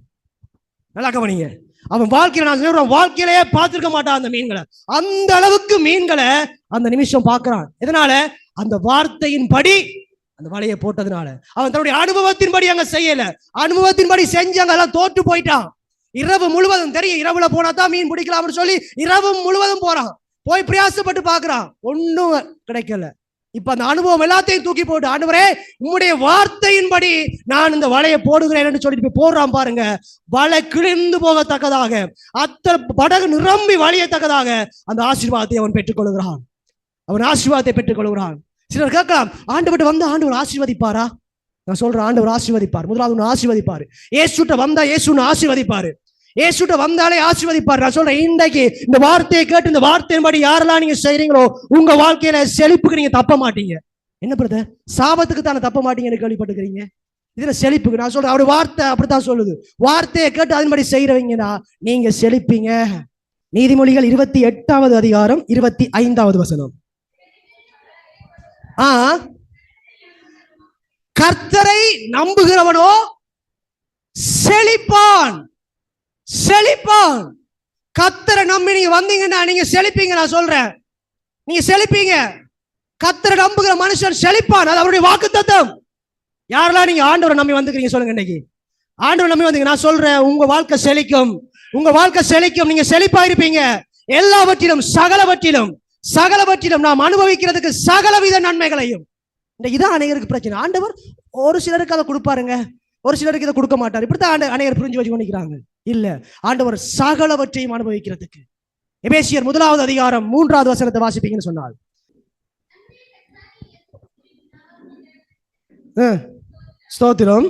நல்லா கவனிங்க, அவன் வாழ்க்கையில, நான் சொல்றேன், வாழ்க்கையிலேயே பார்த்திருக்க மாட்டான் அந்த மீன்களை. அந்த அளவுக்கு மீன்களை அந்த நிமிஷம் பார்க்கிறான். எதனால? அந்த வார்த்தையின் படி அந்த வலையை போட்டதுனால. அவன் தன்னுடைய அனுபவத்தின்படி அங்க செய்யல, அனுபவத்தின்படி செஞ்சு அங்க எல்லாம் தோற்று போயிட்டான். இரவு முழுவதும் தெரியும், இரவுல போனா தான் மீன் பிடிக்கலாம்னு சொல்லி இரவு முழுவதும் போறான், போய் பிரயாசப்பட்டு பார்க்கிறான், ஒன்னும் கிடைக்கல. இப்ப அந்த அனுபவம் எல்லாத்தையும் தூக்கி போட்டு, ஆண்டவரே உம்முடைய வார்த்தையின்படி நான் இந்த வலையை போடுகிறேன் என்று சொல்லிட்டு போய் போடுறான் பாருங்க. வலை கிழிந்து போகத்தக்கதாக, அத்தனை படகு நிரம்பி வழியத்தக்கதாக அந்த ஆசீர்வாதத்தை அவன் பெற்றுக்கொள்கிறான். சிலர் கேட்கலாம், ஆண்டவர் வந்து ஆண்டவர் ஆசீர்வதிப்பாரா? நான் சொல்றேன், ஆண்டவர் ஆசீர்வதிப்பார். முதலாவது ஆசீர்வதிப்பாரு. இயேசுட்ட வந்தா இயேசுன்னு ஆசீர்வதிப்பாரு. இயேசுட்ட வந்தாலே ஆசீர்வதிப்பார். நான் சொல்றேன், இன்றைக்கு இந்த வார்த்தையை கேட்டு இந்த வார்த்தையின்படி யாரெல்லாம் நீங்க செய்றீங்களோ உங்க வாழ்க்கையில செழிப்புக்கு நீங்க தப்ப மாட்டீங்க. என்ன பிரதர், சாபத்துக்கு தானே தப்ப மாட்டீங்கன்னு கேள்விப்பட்டுக்கிறீங்க, இதுல செழிப்புக்கு. நான் சொல்றேன், அவருடைய வார்த்தை அப்படித்தான் சொல்லுது. வார்த்தையை கேட்டு அதன்படி செய்யறவங்கன்னா நீங்க செழிப்பீங்க. நீதிமொழிகள் 28வது அதிகாரம் 25வது வசனம். கர்த்தரை நம்புகிறவனோ செழிப்பான். கர்த்தரை நம்பி நீங்க வந்தீங்கன்னா நீங்க செழிப்பீங்க. நான் சொல்றேன், நீங்க செழிப்பீங்க. கர்த்தரை நம்புகிற மனுஷன் செழிப்பான், அது அவருடைய வாக்குத்தத்தம். யாரெல்லாம் நீங்க ஆண்டவரை நம்பி வந்துக்கிறீங்க சொல்லுங்க. இன்னைக்கு ஆண்டவரை நம்பி வந்தீங்க, நான் சொல்றேன், உங்க வாழ்க்கை செழிக்கும். நீங்க செழிப்பா இருப்பீங்க. எல்லாவற்றிலும் சகலவற்றிலும் நாம் அனுபவிக்கிறதுக்கு சகலவித நன்மைகளையும். இதான் அநேகருக்கு பிரச்சனை. ஆண்டவர் ஒரு சிலருக்கு அதை கொடுப்பாருங்க, ஒரு சிலருக்கு இதை கொடுக்க மாட்டார். இப்படித்தான் அநேகர் புரிஞ்சு வச்சு பண்ணிக்கிறாங்க. இல்ல, ஆண்டவர் சகலவற்றையும் அனுபவிக்கிறதுக்கு. எபேசியர் 1வது அதிகாரம் 3வது வசனத்தை வாசிப்பீங்கன்னு சொன்னால், ஸ்தோத்திரம்.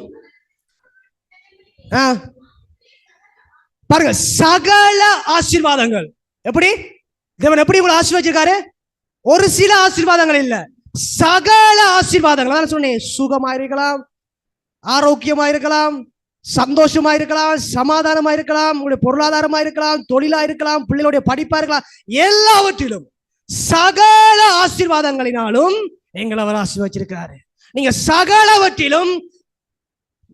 பாருங்க, சகல ஆசீர்வாதங்கள். எப்படி தேவன் எப்படி உங்களை ஆசீர்வதிச்சிருக்காரு? ஒரு சில ஆசீர்வாதங்கள் இல்ல, சகல ஆசீர்வாதங்கள். சொன்னேன், சுகமா இருக்கலாம், ஆரோக்கியமா இருக்கலாம், சந்தோஷமா இருக்கலாம், சமாதானமா இருக்கலாம், உங்களுடைய பொருளாதாரமா இருக்கலாம், தொழிலா இருக்கலாம், பிள்ளைகளுடைய படிப்பா இருக்கலாம், எல்லாவற்றிலும் சகல ஆசீர்வாதங்களினாலும் எங்களை அவர் ஆசீர்வதிச்சிருக்கிறாரு. நீங்க சகலவற்றிலும்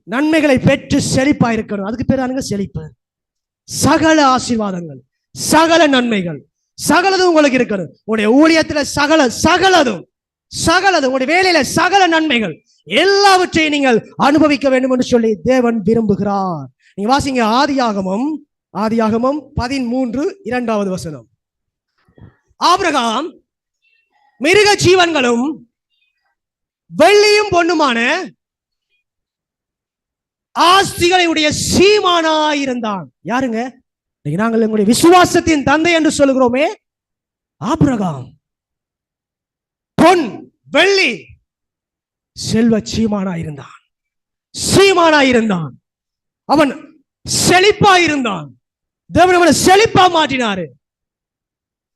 நன்மைகளை பெற்று செழிப்பா இருக்கணும். அதுக்கு பேர் செழிப்பு. சகல ஆசீர்வாதங்கள், சகல நன்மைகள், சகலதும் உங்களுக்கு இருக்கணும். உங்களுடைய ஊழியத்துல சகலதும், உங்களுடைய வேலையில சகல நன்மைகள் எல்லாவற்றையும் நீங்கள் அனுபவிக்க வேண்டும் என்று சொல்லி தேவன் விரும்புகிறார். நீங்க வாசிங்க, ஆதியாகமம் 13:2வது வசனம். ஆபிரகாம் மிருக ஜீவன்களும் வெள்ளியும் பொண்ணுமான ஆஸ்திகளை உடைய சீமானாயிருந்தான். யாருங்க? நாங்கள் எங்களுடைய விசுவாசத்தின் தந்தை என்று சொல்லுகிறோமே, ஆபிரகாம் பொன் வெள்ளி செல்வ சீமானாயிருந்தான். அவன் செழிப்பாயிருந்தான். தேவன் அவனை செழிப்பா மாற்றினாரு.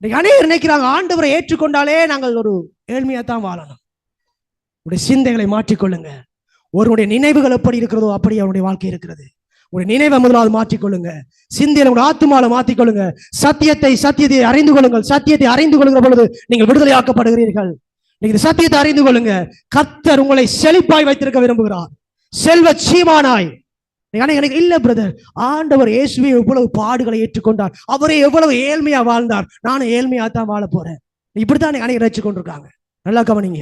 அநேகர் நினைக்கிறாங்க, ஆண்டவரை ஏற்றுக்கொண்டாலே நாங்கள் ஒரு ஏழ்மையா தான் வாழணும். உடைய சிந்தைகளை மாற்றிக்கொள்ளுங்க. ஒருவருடைய நினைவுகள் எப்படி இருக்கிறதோ அப்படி அவருடைய வாழ்க்கை இருக்கிறது. உங்களுடைய நினைவை முதலாவது மாற்றிக்கொள்ளுங்க. சிந்தையில உங்களுடைய ஆத்துமால மாற்றிக்கொள்ளுங்க. சத்தியத்தை அறிந்து கொள்ளுங்கள். சத்தியத்தை அறிந்து கொள்கிற பொழுது நீங்கள் விடுதலையாக்கப்படுகிறீர்கள். நீங்க சத்தியத்தை அறிந்து கொள்ளுங்க. கர்த்தர் உங்களை செழிப்பாய் வைத்திருக்க விரும்புகிறார், செல்வ சீமானாய். எனக்கு இல்ல பிரதர், ஆண்டவர் இயேசுவே எவ்வளவு பாடுகளை ஏற்றுக்கொண்டார், அவரே எவ்வளவு ஏழ்மையா வாழ்ந்தார், நானும் ஏழ்மையா தான் வாழ போறேன். இப்படித்தான் அனைவரும் நினைச்சு கொண்டிருக்காங்க. நல்லா கவனிங்க.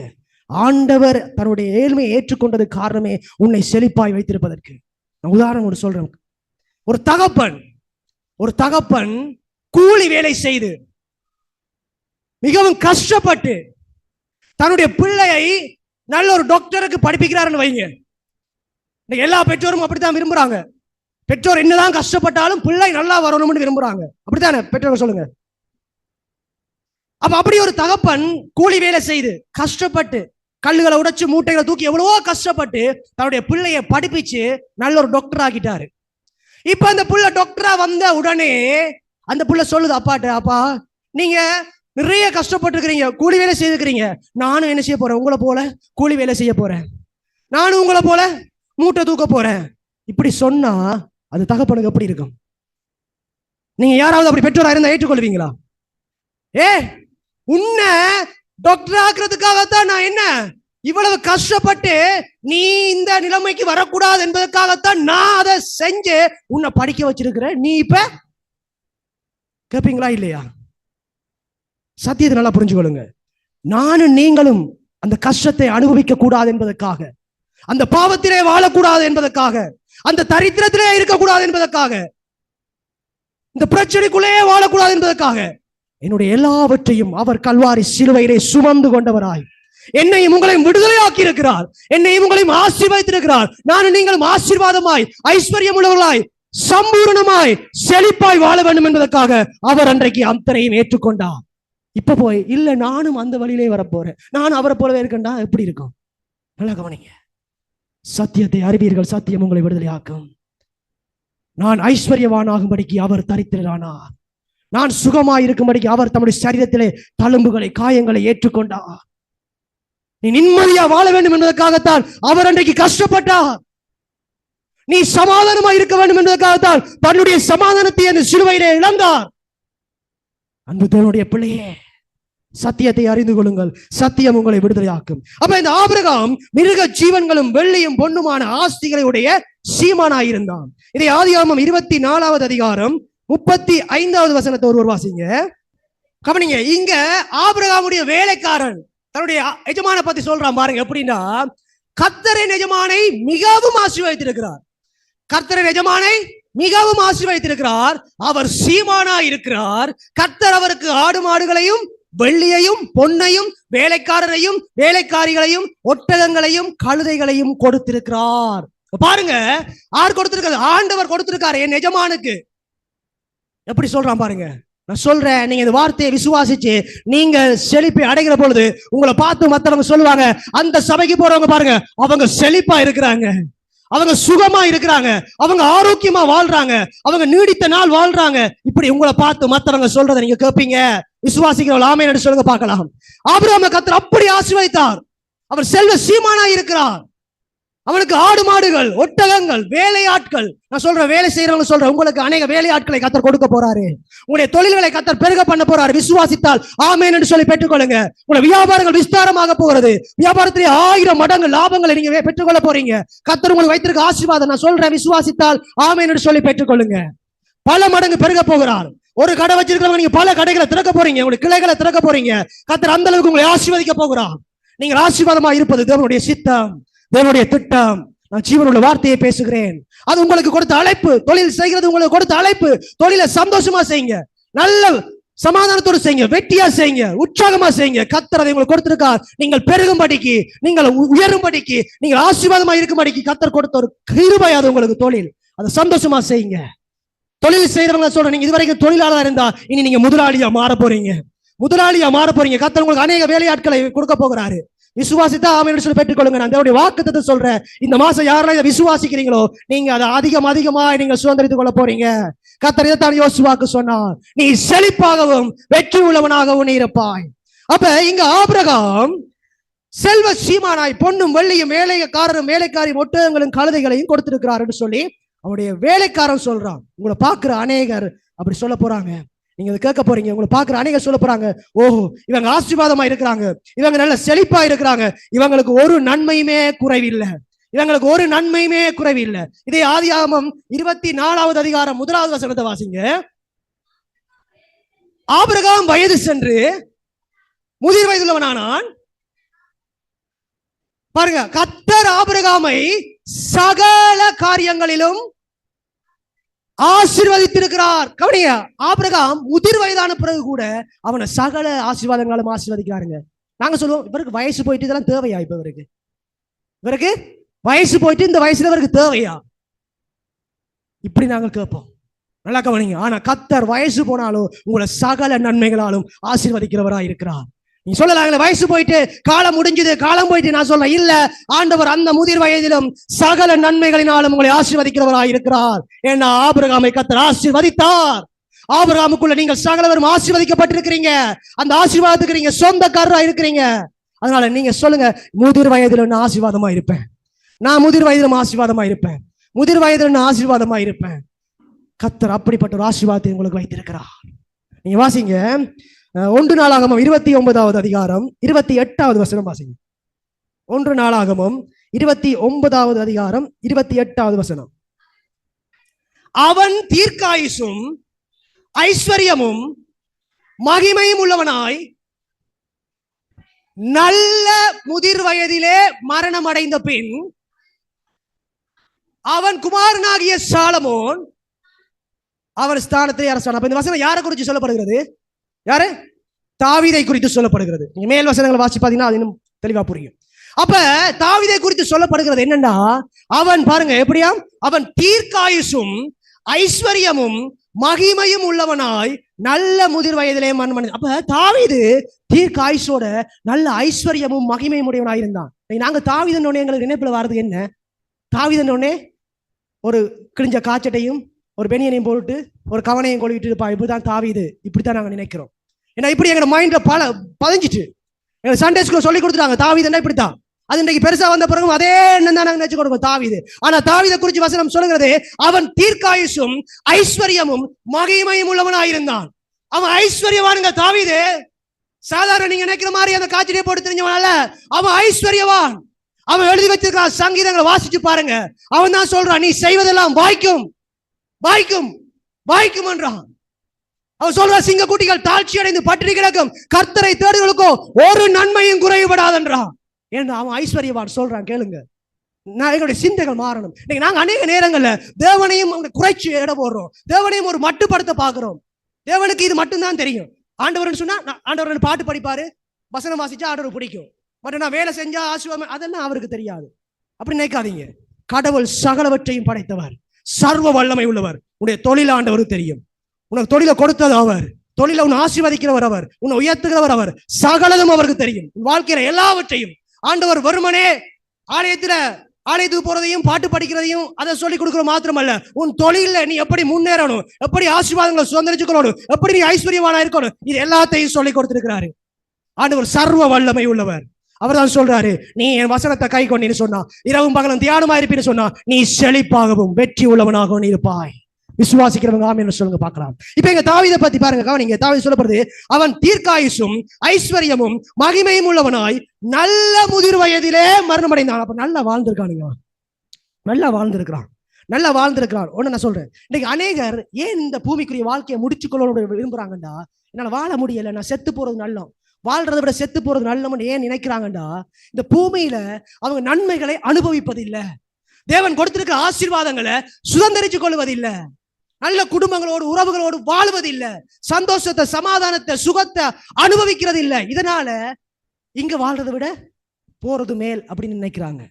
ஆண்டவர் தன்னுடைய ஏழ்மையை ஏற்றுக்கொண்டது காரணமே உன்னை செழிப்பாய் வைத்திருப்பதற்கு. நான் உதாரணம் ஒன்று சொல்றேன். ஒரு தகப்பன் கூலி வேலை செய்து மிகவும் கஷ்டப்பட்டு தன்னுடைய பிள்ளையை நல்ல ஒரு டாக்டருக்கு படிப்பிக்கிறாருன்னு வைங்க. எல்லா பெற்றோரும் அப்படித்தான் விரும்புறாங்க. பெற்றோர் என்னதான் கஷ்டப்பட்டாலும் பிள்ளை நல்லா வரணும்னு விரும்புறாங்க. அப்படித்தானே பெற்றோர்? சொல்லுங்க. அப்ப அப்படி ஒரு தகப்பன் கூலி வேலை செய்து கஷ்டப்பட்டு கல்லுகளை உடைச்சு மூட்டைகளை தூக்கி எவ்வளவோ கஷ்டப்பட்டு தன்னுடைய பிள்ளைய படிப்பிச்சு நல்ல ஒரு டாக்டர் ஆக்கிட்டாரு. இப்ப அந்த புள்ள டாக்டரா வந்த உடனே அந்த புள்ள சொல்லுது அப்பாட்ட, அப்பா நீங்க நிறைய கஷ்டப்பட்டு இருக்கிறீங்க, கூலி வேலை செய்திருக்கிறீங்க, நானும் என்ன செய்ய போறேன், உங்களை போல கூலி வேலை செய்ய போறேன், நானும் உங்களை போல மூட்டை தூக்க போறேன். இப்படி சொன்னா அது தகப்பனுக்கு எப்படி இருக்கும்? நீங்க யாராவது அப்படி பெற்றோரா இருந்தா ஏற்றுக்கொள்வீங்களா? உன்னை டாக்டர் ஆக்குறதுக்காகத்தான் நான் என்ன இவ்வளவு கஷ்டப்பட்டு நீ இந்த நிலைமைக்கு வரக்கூடாது என்பதற்காகத்தான் நான் அதை செஞ்சு உன்னை படிக்க வச்சிருக்கிறேன். நீ இப்ப கேட்பீங்களா இல்லையா? சத்தியத்தை நல்லா புரிஞ்சுக்கொள்ளுங்க. நானும் நீங்களும் அந்த கஷ்டத்தை அனுபவிக்க கூடாது என்பதற்காக, அந்த பாவத்திலே வாழக்கூடாது என்பதற்காக, அந்த தரித்திரத்திலே இருக்கக்கூடாது என்பதற்காக, இந்த பிரச்சனைக்குள்ளே வாழக்கூடாது என்பதற்காக என்னுடைய எல்லாவற்றையும் அவர் கல்வாரி சிலுவையிலே சுமந்து கொண்டவராய் என்னையும் உங்களையும் விடுதலையாக்கி இருக்கிறார், என்னையும் உங்களையும் ஆசீர்வதித்திருக்கிறார். நானும் நீங்களும் ஆசீர்வாதமாய் ஐஸ்வர்யம் உள்ளவர்களாய் சம்பூர்ணமாய் செழிப்பாய் வாழ வேண்டும் என்பதற்காக அவர் அன்றைக்கு அத்தனையும் ஏற்றுக்கொண்டார். இப்ப போய் இல்ல நானும் அந்த வழியிலே வரப்போறேன், நானும் அவரை போலவே இருக்கேன்டா, எப்படி இருக்கும்? நல்லா கவனிங்க. சத்தியத்தை அறிவீர்கள், சத்தியம் உங்களை விடுதலையாக்கும். நான் ஐஸ்வர்யவான் ஆகும்படிக்கு அவர் தரித்திரரானார், நான் சுகமாய் இருக்கும்படிக்கு அவர் தம்முடைய சரீரத்திலே தழும்புகளை காயங்களை ஏற்றுக்கொண்டார். நீ நிம்மதியா வாழ வேண்டும் என்பதற்காகத்தான் அவர் அன்றைக்கு கஷ்டப்பட்டார். நீ சமாதானமா இருக்க வேண்டும் என்பதற்காகத்தான் தன்னுடைய சமாதானத்தை அந்த சிலுவையிலே இழந்தார். அன்பு தேவனுடைய பிள்ளையே, சத்தியத்தை அறிந்து கொள்ளுங்கள், சத்தியம் உங்களை விடுதலையாக்கும். அப்ப இந்த ஆபிரகாம் மிருக ஜீவன்களும் வெள்ளியும் பொன்னுமான ஆஸ்திகளை உடைய சீமானாயிருந்தான். இதை ஆதியாகமம் 24வது அதிகாரம் 35வது வசனத்தை ஒருவர் வாசிங்க. கவனிங்க. இங்க ஆபிரகாமுடைய வேலைக்காரன் தன்னுடைய எஜமான பத்தி சொல்றான் பாருங்க. எப்படின்னா, கர்த்தரின் எஜமானை மிகவும் ஆசீர்வதித்திருக்கிறார், கர்த்தரின் எஜமானை மிகவும் ஆசீர்வதித்திருக்கிறார், அவர் சீமானா இருக்கிறார். கர்த்தர் அவருக்கு ஆடு மாடுகளையும் வெள்ளியையும் பொன்னையும் வேலைக்காரரையும் வேலைக்காரிகளையும் ஒட்டகங்களையும் கழுதைகளையும் கொடுத்திருக்கிறார். பாருங்க, யார் கொடுத்திருக்காரு? ஆண்டவர் கொடுத்திருக்காரு என் எஜமானுக்கு. எப்படி சொல்றான் பாருங்க. நான் சொல்றேன், நீங்க இந்த வார்த்தையை விசுவாசிச்சு நீங்க செழிப்பை அடைகிற பொழுது உங்களை பார்த்து மற்றவங்க சொல்லுவாங்க, அந்த சபைக்கு போறவங்க பாருங்க, அவங்க செழிப்பா இருக்கிறாங்க, அவங்க சுகமா இருக்கிறாங்க, அவங்க ஆரோக்கியமா வாழ்றாங்க, அவங்க நீடித்த நாள் வாழ்றாங்க. இப்படி உங்களை பார்த்து மற்றவங்க சொல்றதை நீங்க கேட்பீங்க. விசுவாசிக்கிறவள் ஆமென் என்று சொல்லுங்க பார்க்கலாம். ஆபிரகாமை கர்த்தர் அப்படி ஆசீர்வதித்தார். அவர் செல்வ சீமானா இருக்கிறார். அவனுக்கு ஆடு மாடுகள் ஒட்டகங்கள் வேலையாட்கள். நான் சொல்றேன், வேலை செய்யறவங்க சொல்றேன், உங்களுக்கு அநேக வேலையாட்களை கர்த்தர் கொடுக்க போறாரு. உங்களுடைய தொழில்களை கர்த்தர் பெருக பண்ண போறாரு. விசுவாசித்தால் ஆமென் என்று சொல்லி பெற்றுக்கொள்ளுங்க. உங்களுடைய வியாபாரங்கள் விஸ்தாரமாக போகிறது. வியாபாரத்திலே 1000 மடங்கு லாபங்களை நீங்க பெற்றுக்கொள்ள போறீங்க. கர்த்தர் உங்களுக்கு வைத்திருக்க ஆசீர்வாதம். நான் சொல்றேன், விசுவாசித்தால் ஆமென் என்று சொல்லி பெற்றுக்கொள்ளுங்க. பல மடங்கு பெருக போகிறார். ஒரு கடை வச்சிருக்கிறவங்க நீங்க பல கடைகளை திறக்க போறீங்க, உங்களுடைய கிளைகளை திறக்க போறீங்க. கர்த்தர் அந்த அளவுக்கு உங்களை ஆசீர்வதிக்க போகிறார். நீங்கள் ஆசீர்வாதமா இருப்பது தேவனுடைய சித்தம், தேவனுடைய திட்டம். நான் ஜீவனுள்ள வார்த்தையை பேசுகிறேன். அது உங்களுக்கு கொடுத்த அழைப்பு. தொழில் செய்கிறது உங்களுக்கு கொடுத்த அழைப்பு. தொழிலை சந்தோஷமா செய்யுங்க, நல்ல சமாதானத்தோடு செய்யுங்க, வெட்டியா செய்யுங்க, உற்சாகமா செய்யுங்க. கர்த்தர் அதை உங்களுக்கு கொடுத்திருக்கார். நீங்கள் பெருகும்படிக்கு, நீங்கள் உயரும்படிக்கு, நீங்கள் ஆசீர்வாதமா இருக்கும்படிக்கு கர்த்தர் கொடுத்த ஒரு கிருபை அது உங்களுக்கு. தொழில் அதை சந்தோஷமா செய்யுங்க. தொழில் செய்யறவங்க சொல்றேன், நீங்க இதுவரைக்கும் தொழிலாளர் இருந்தா இனி நீங்க முதலாளியா மாற போறீங்க, முதலாளியா மாற போறீங்க. கர்த்தர் உங்களுக்கு அநேக வேலையாட்களை கொடுக்க போகிறாரு. விசுவாசித்தா ஆமென் சொல்லி பெற்றுக்கொள்ளுங்க. நான் தேவனுடைய வாக்குத்தத்தத்தை சொல்றேன், இந்த மாசம் யாரெல்லாம் இதை விசுவாசிக்கிறீங்களோ நீங்க அதை அதிகமா நீங்க சுதந்திரித்துக் கொள்ள போறீங்க. கர்த்தர் இதைத்தான் யோசுவாக்கு சொன்னார், நீ செழிப்பாகவும் வெற்றி உள்ளவனாகவும் இருப்பாய். அப்ப இங்க ஆபிரகாம் செல்வ சீமானாய் பொன்னும் வெள்ளியும் வேலைக்காரரும் வேலைக்காரியும் ஒட்டகங்களும் கழுதைகளையும் கொடுத்திருக்கிறார் என்று சொல்லி அவனுடைய வேலைக்காரன் சொல்றான். உங்களை பார்க்கிற அநேகர் அப்படி சொல்ல போறாங்க. நீங்க அதை கேட்க போறீங்க. உங்களை பார்க்கிற அநேகர் சொல்ல போறாங்க, ஓஹோ இவங்க ஆசீர்வாதமா இருக்கிறாங்க, இவங்க நல்ல செழிப்பா இருக்கிறாங்க, இவங்களுக்கு ஒரு நன்மையுமே குறைவில்லை, இவங்களுக்கு ஒரு நன்மையுமே குறைவில்லை. இதே ஆதியாகமம் 24வது அதிகாரம் 1வது வசனத்தை வாசிங்க. ஆபிரகாம் வயது சென்று முதிர் வயதுள்ளவனானான். பாருங்க, கர்த்தர் ஆபிரகாமை சகல காரியங்களிலும் ஆசீர்வதித்திருக்கிறார். கவனிங்க, ஆபிரகாம் முதிர் வயதான பிறகு கூட அவனை சகல ஆசீர்வாதங்களும் ஆசீர்வதிக்கிறாருங்க. நாங்க சொல்லுவோம், இவருக்கு வயசு போயிட்டு இதெல்லாம் தேவையா? இப்ப இவருக்கு வயசு போயிட்டு இந்த வயசுல இவருக்கு தேவையா? இப்படி நாங்கள் கேட்போம். நல்லா கவனிங்க. ஆனா கர்த்தர் வயசு போனாலும் உங்களை சகல நன்மைகளாலும் ஆசீர்வதிக்கிறவரா இருக்கிறார். நீ சொல்லலாம், வயசு போயிட்டு காலம் முடிஞ்சது, காலம் போயிட்டு. நான் சொல்றேன், இல்ல, ஆண்டவர் அந்த முதிர் வயதிலும் சகல நன்மைகளினாலும் உங்களை ஆசீர்வதிக்கிறவராய் இருக்கிறார். ஏன்னா ஆபிரகாமை கர்த்தர் ஆசீர்வதித்தார். ஆபிரகாமுக்குள்ள நீங்கள் சகலவரும் ஆசீர்வதிக்கப்பட்டிருக்கிறீங்க. அந்த ஆசீர்வாதத்துக்கு நீங்க சொந்தக்காரரா இருக்கிறீங்க. அதனால நீங்க சொல்லுங்க, முதிர் வயதில நான் ஆசீர்வாதமா இருப்பேன், நான் முதிர் வயதிலும் ஆசீர்வாதமா இருப்பேன், முதிர் வயதில நான் ஆசீர்வாதமா இருப்பேன். கர்த்தர் அப்படிப்பட்ட ஒரு ஆசீர்வாதத்தை உங்களுக்கு வைத்திருக்கிறார். நீங்க வாசிங்க, 1 நாளாகமம் 29வது அதிகாரம் 28வது வசனம் வாசிங்க. 1 நாளாகமம் 29வது அதிகாரம் 28வது வசனம். அவன் தீர்க்காயுசும் ஐஸ்வர்யமும் மகிமையும் உள்ளவனாய் நல்ல முதிர் வயதிலே மரணம் அடைந்த பின் அவன் குமாரனாகிய சாலமோன் அவன் ஸ்தானத்தை அரசான். அப்ப இந்த வசனம் யாரை குறித்து சொல்லப்படுகிறது? யாரு? தாவீதை குறித்து சொல்லப்படுகிறது. நீங்க மேல் வசனங்களை வாசி பாத்தீங்கன்னா அது இன்னும் தெளிவா புரியும். அப்ப தாவீதை குறித்து சொல்லப்படுகிறது என்னன்னா, அவன் பாருங்க எப்படியாம், அவன் தீர்க்காயுசும் ஐஸ்வர்யமும் மகிமையும் உள்ளவனாய் நல்ல முதிர் வயதிலே மரணம். அப்ப தாவீது தீர்க்காயுசோட நல்ல ஐஸ்வர்யமும் மகிமையும் உடையவனாய் இருந்தான். நாங்க தாவீதன் உடனே எங்களுக்கு நினைப்புல வர்றது என்ன? தாவீதன் உடனே ஒரு கிழிஞ்ச காச்சட்டையும் ஒரு பெனியனையும் போட்டு ஒரு கவனையும் கொள்ளிட்டு இருப்பா. இப்படிதான் தாவீது, இப்படித்தான் நாங்க நினைக்கிறோம். ஏன்னா இப்படி எங்க மைண்ட்ல பதிஞ்சிட்டு எங்க சண்டே ஸ்கூல்ல சொல்லி கொடுத்துட்டாங்க, தாவீதுன்னா இப்படித்தான். அது இன்றைக்கு பெருசா வந்த பிறகு அதே எண்ணம் தான் நாங்க நினைச்சு கொடுப்போம் தாவீது. ஆனா தாவீதை குறிச்சு வசனம் சொல்லுகிறது, அவன் தீர்க்காயுசும் ஐஸ்வர்யமும் மகிமையும் உள்ளவனாயிருந்தான். அவன் ஐஸ்வர்யவானுங்க தாவீது. சாதாரண நீங்க நினைக்கிற மாதிரி அந்த காய்ச்சலையை போட்டு தெரிஞ்சவனால அவன் ஐஸ்வர்யவான். அவன் எழுதி வச்சிருக்கான், சங்கீதங்களை வாசிச்சு பாருங்க. அவன் தான் சொல்றான், நீ செய்வதெல்லாம் வாய்க்கும் வாய்க்கும் வாய்க்கும் என்றான். அவன் சொல்ற, சிங்க குட்டிகள் தாழ்ச்சி அடைந்து பட்டினி கிடக்கும், கர்த்தரை தேடுகளுக்கோ ஒரு நன்மையும் குறைவுபடாதென்றான். ஏன்னா அவன் ஐஸ்வர்யவான் சொல்றான். கேளுங்க, எங்களுடைய சிந்தைகள் மாறணும். நாங்க அநேக நேரங்கள்ல தேவனையும் குறைச்சு எடை போடுறோம், தேவனையும் ஒரு மட்டுப்படுத்த பாக்குறோம். தேவனுக்கு இது மட்டும்தான் தெரியும். ஆண்டவர்னு சொன்னா ஆண்டவர் பாட்டு படிப்பாரு, வசனம் வாசிச்சா ஆண்டவர் பிடிக்கும், பட் நான் வேலை செஞ்சா ஆசீர்வாதம் அதெல்லாம் அவருக்கு தெரியாது. அப்படி நினைக்காதீங்க. கடவுள் சகலவற்றையும் படைத்தவர், சர்வ வல்லமை உள்ளவர். உன்னுடைய தொழில் ஆண்டவருக்கு தெரியும். உனக்கு தொழிலை கொடுத்தது அவர், தொழிலை உன்னை ஆசீர்வதிக்கிறவர் அவர், உன்னை உயர்த்துகிறவர் அவர். சகலதும் அவருக்கு தெரியும். உன் வாழ்க்கையில எல்லாவற்றையும் ஆண்டவர் வெறுமனே ஆலயத்துக்கு போறதையும் பாட்டு படிக்கிறதையும் அதை சொல்லிக் கொடுக்கிற மாத்திரமல்ல, உன் தொழில நீ எப்படி முன்னேறணும், எப்படி ஆசீர்வாதங்களை சுதந்திரிச்சுக்கணும், எப்படி நீ ஐஸ்வர்யவானா இருக்கணும், இது எல்லாத்தையும் சொல்லிக் கொடுத்திருக்கிறாரு. ஆண்டவர் சர்வ வல்லமை உள்ளவர். அவர் தான் சொல்றாரு, நீ என் வசனத்தை கை கொண்டு சொன்னா, இரவும் பகலும் தியானமா இருப்பீன்னு சொன்னா, நீ செழிப்பாகவும் வெற்றி உள்ளவனாகவும் நீ இருப்பாய். விசுவாசிக்கிறவங்க ஆமென் சொல்லுங்க பார்க்கலாம். இப்ப எங்க தாவீதை பத்தி பாருங்க, கவனிங்க. தாவீது சொல்லப்படுது, அவன் தீர்க்காயுசும் ஐஸ்வர்யமும் மகிமையும் உள்ளவனாய் நல்ல முதிர் வயதிலே மரணம் அடைந்தான். அப்ப நல்லா வாழ்ந்திருக்கானுங்க, நல்லா வாழ்ந்திருக்கிறான், நல்லா வாழ்ந்திருக்கிறான். ஒண்ணு நான் சொல்றேன், இன்னைக்கு அநேகர் ஏன் இந்த பூமிக்குரிய வாழ்க்கையை முடிச்சுக்கொள்ள விரும்புறாங்கடா, என்னால வாழ முடியல, நான் செத்து போறது நல்லம், வாழ்றதை விட செத்து போறது நல்லம்னு ஏன் நினைக்கிறாங்கடா, இந்த பூமியில அவங்க நன்மைகளை அனுபவிப்பதில்லை, தேவன் கொடுத்திருக்கிற ஆசீர்வாதங்களை சுதந்திரிச்சு கொள்வதில்லை, நல்ல குடும்பங்களோடு உறவுகளோடு வாழ்வதில்லை, சந்தோஷத்தை சமாதானத்தை சுகத்தை அனுபவிக்கிறது இல்லை. இதனால இங்க வாழ்றதை விட போறது மேல் அப்படின்னு நினைக்கிறாங்க.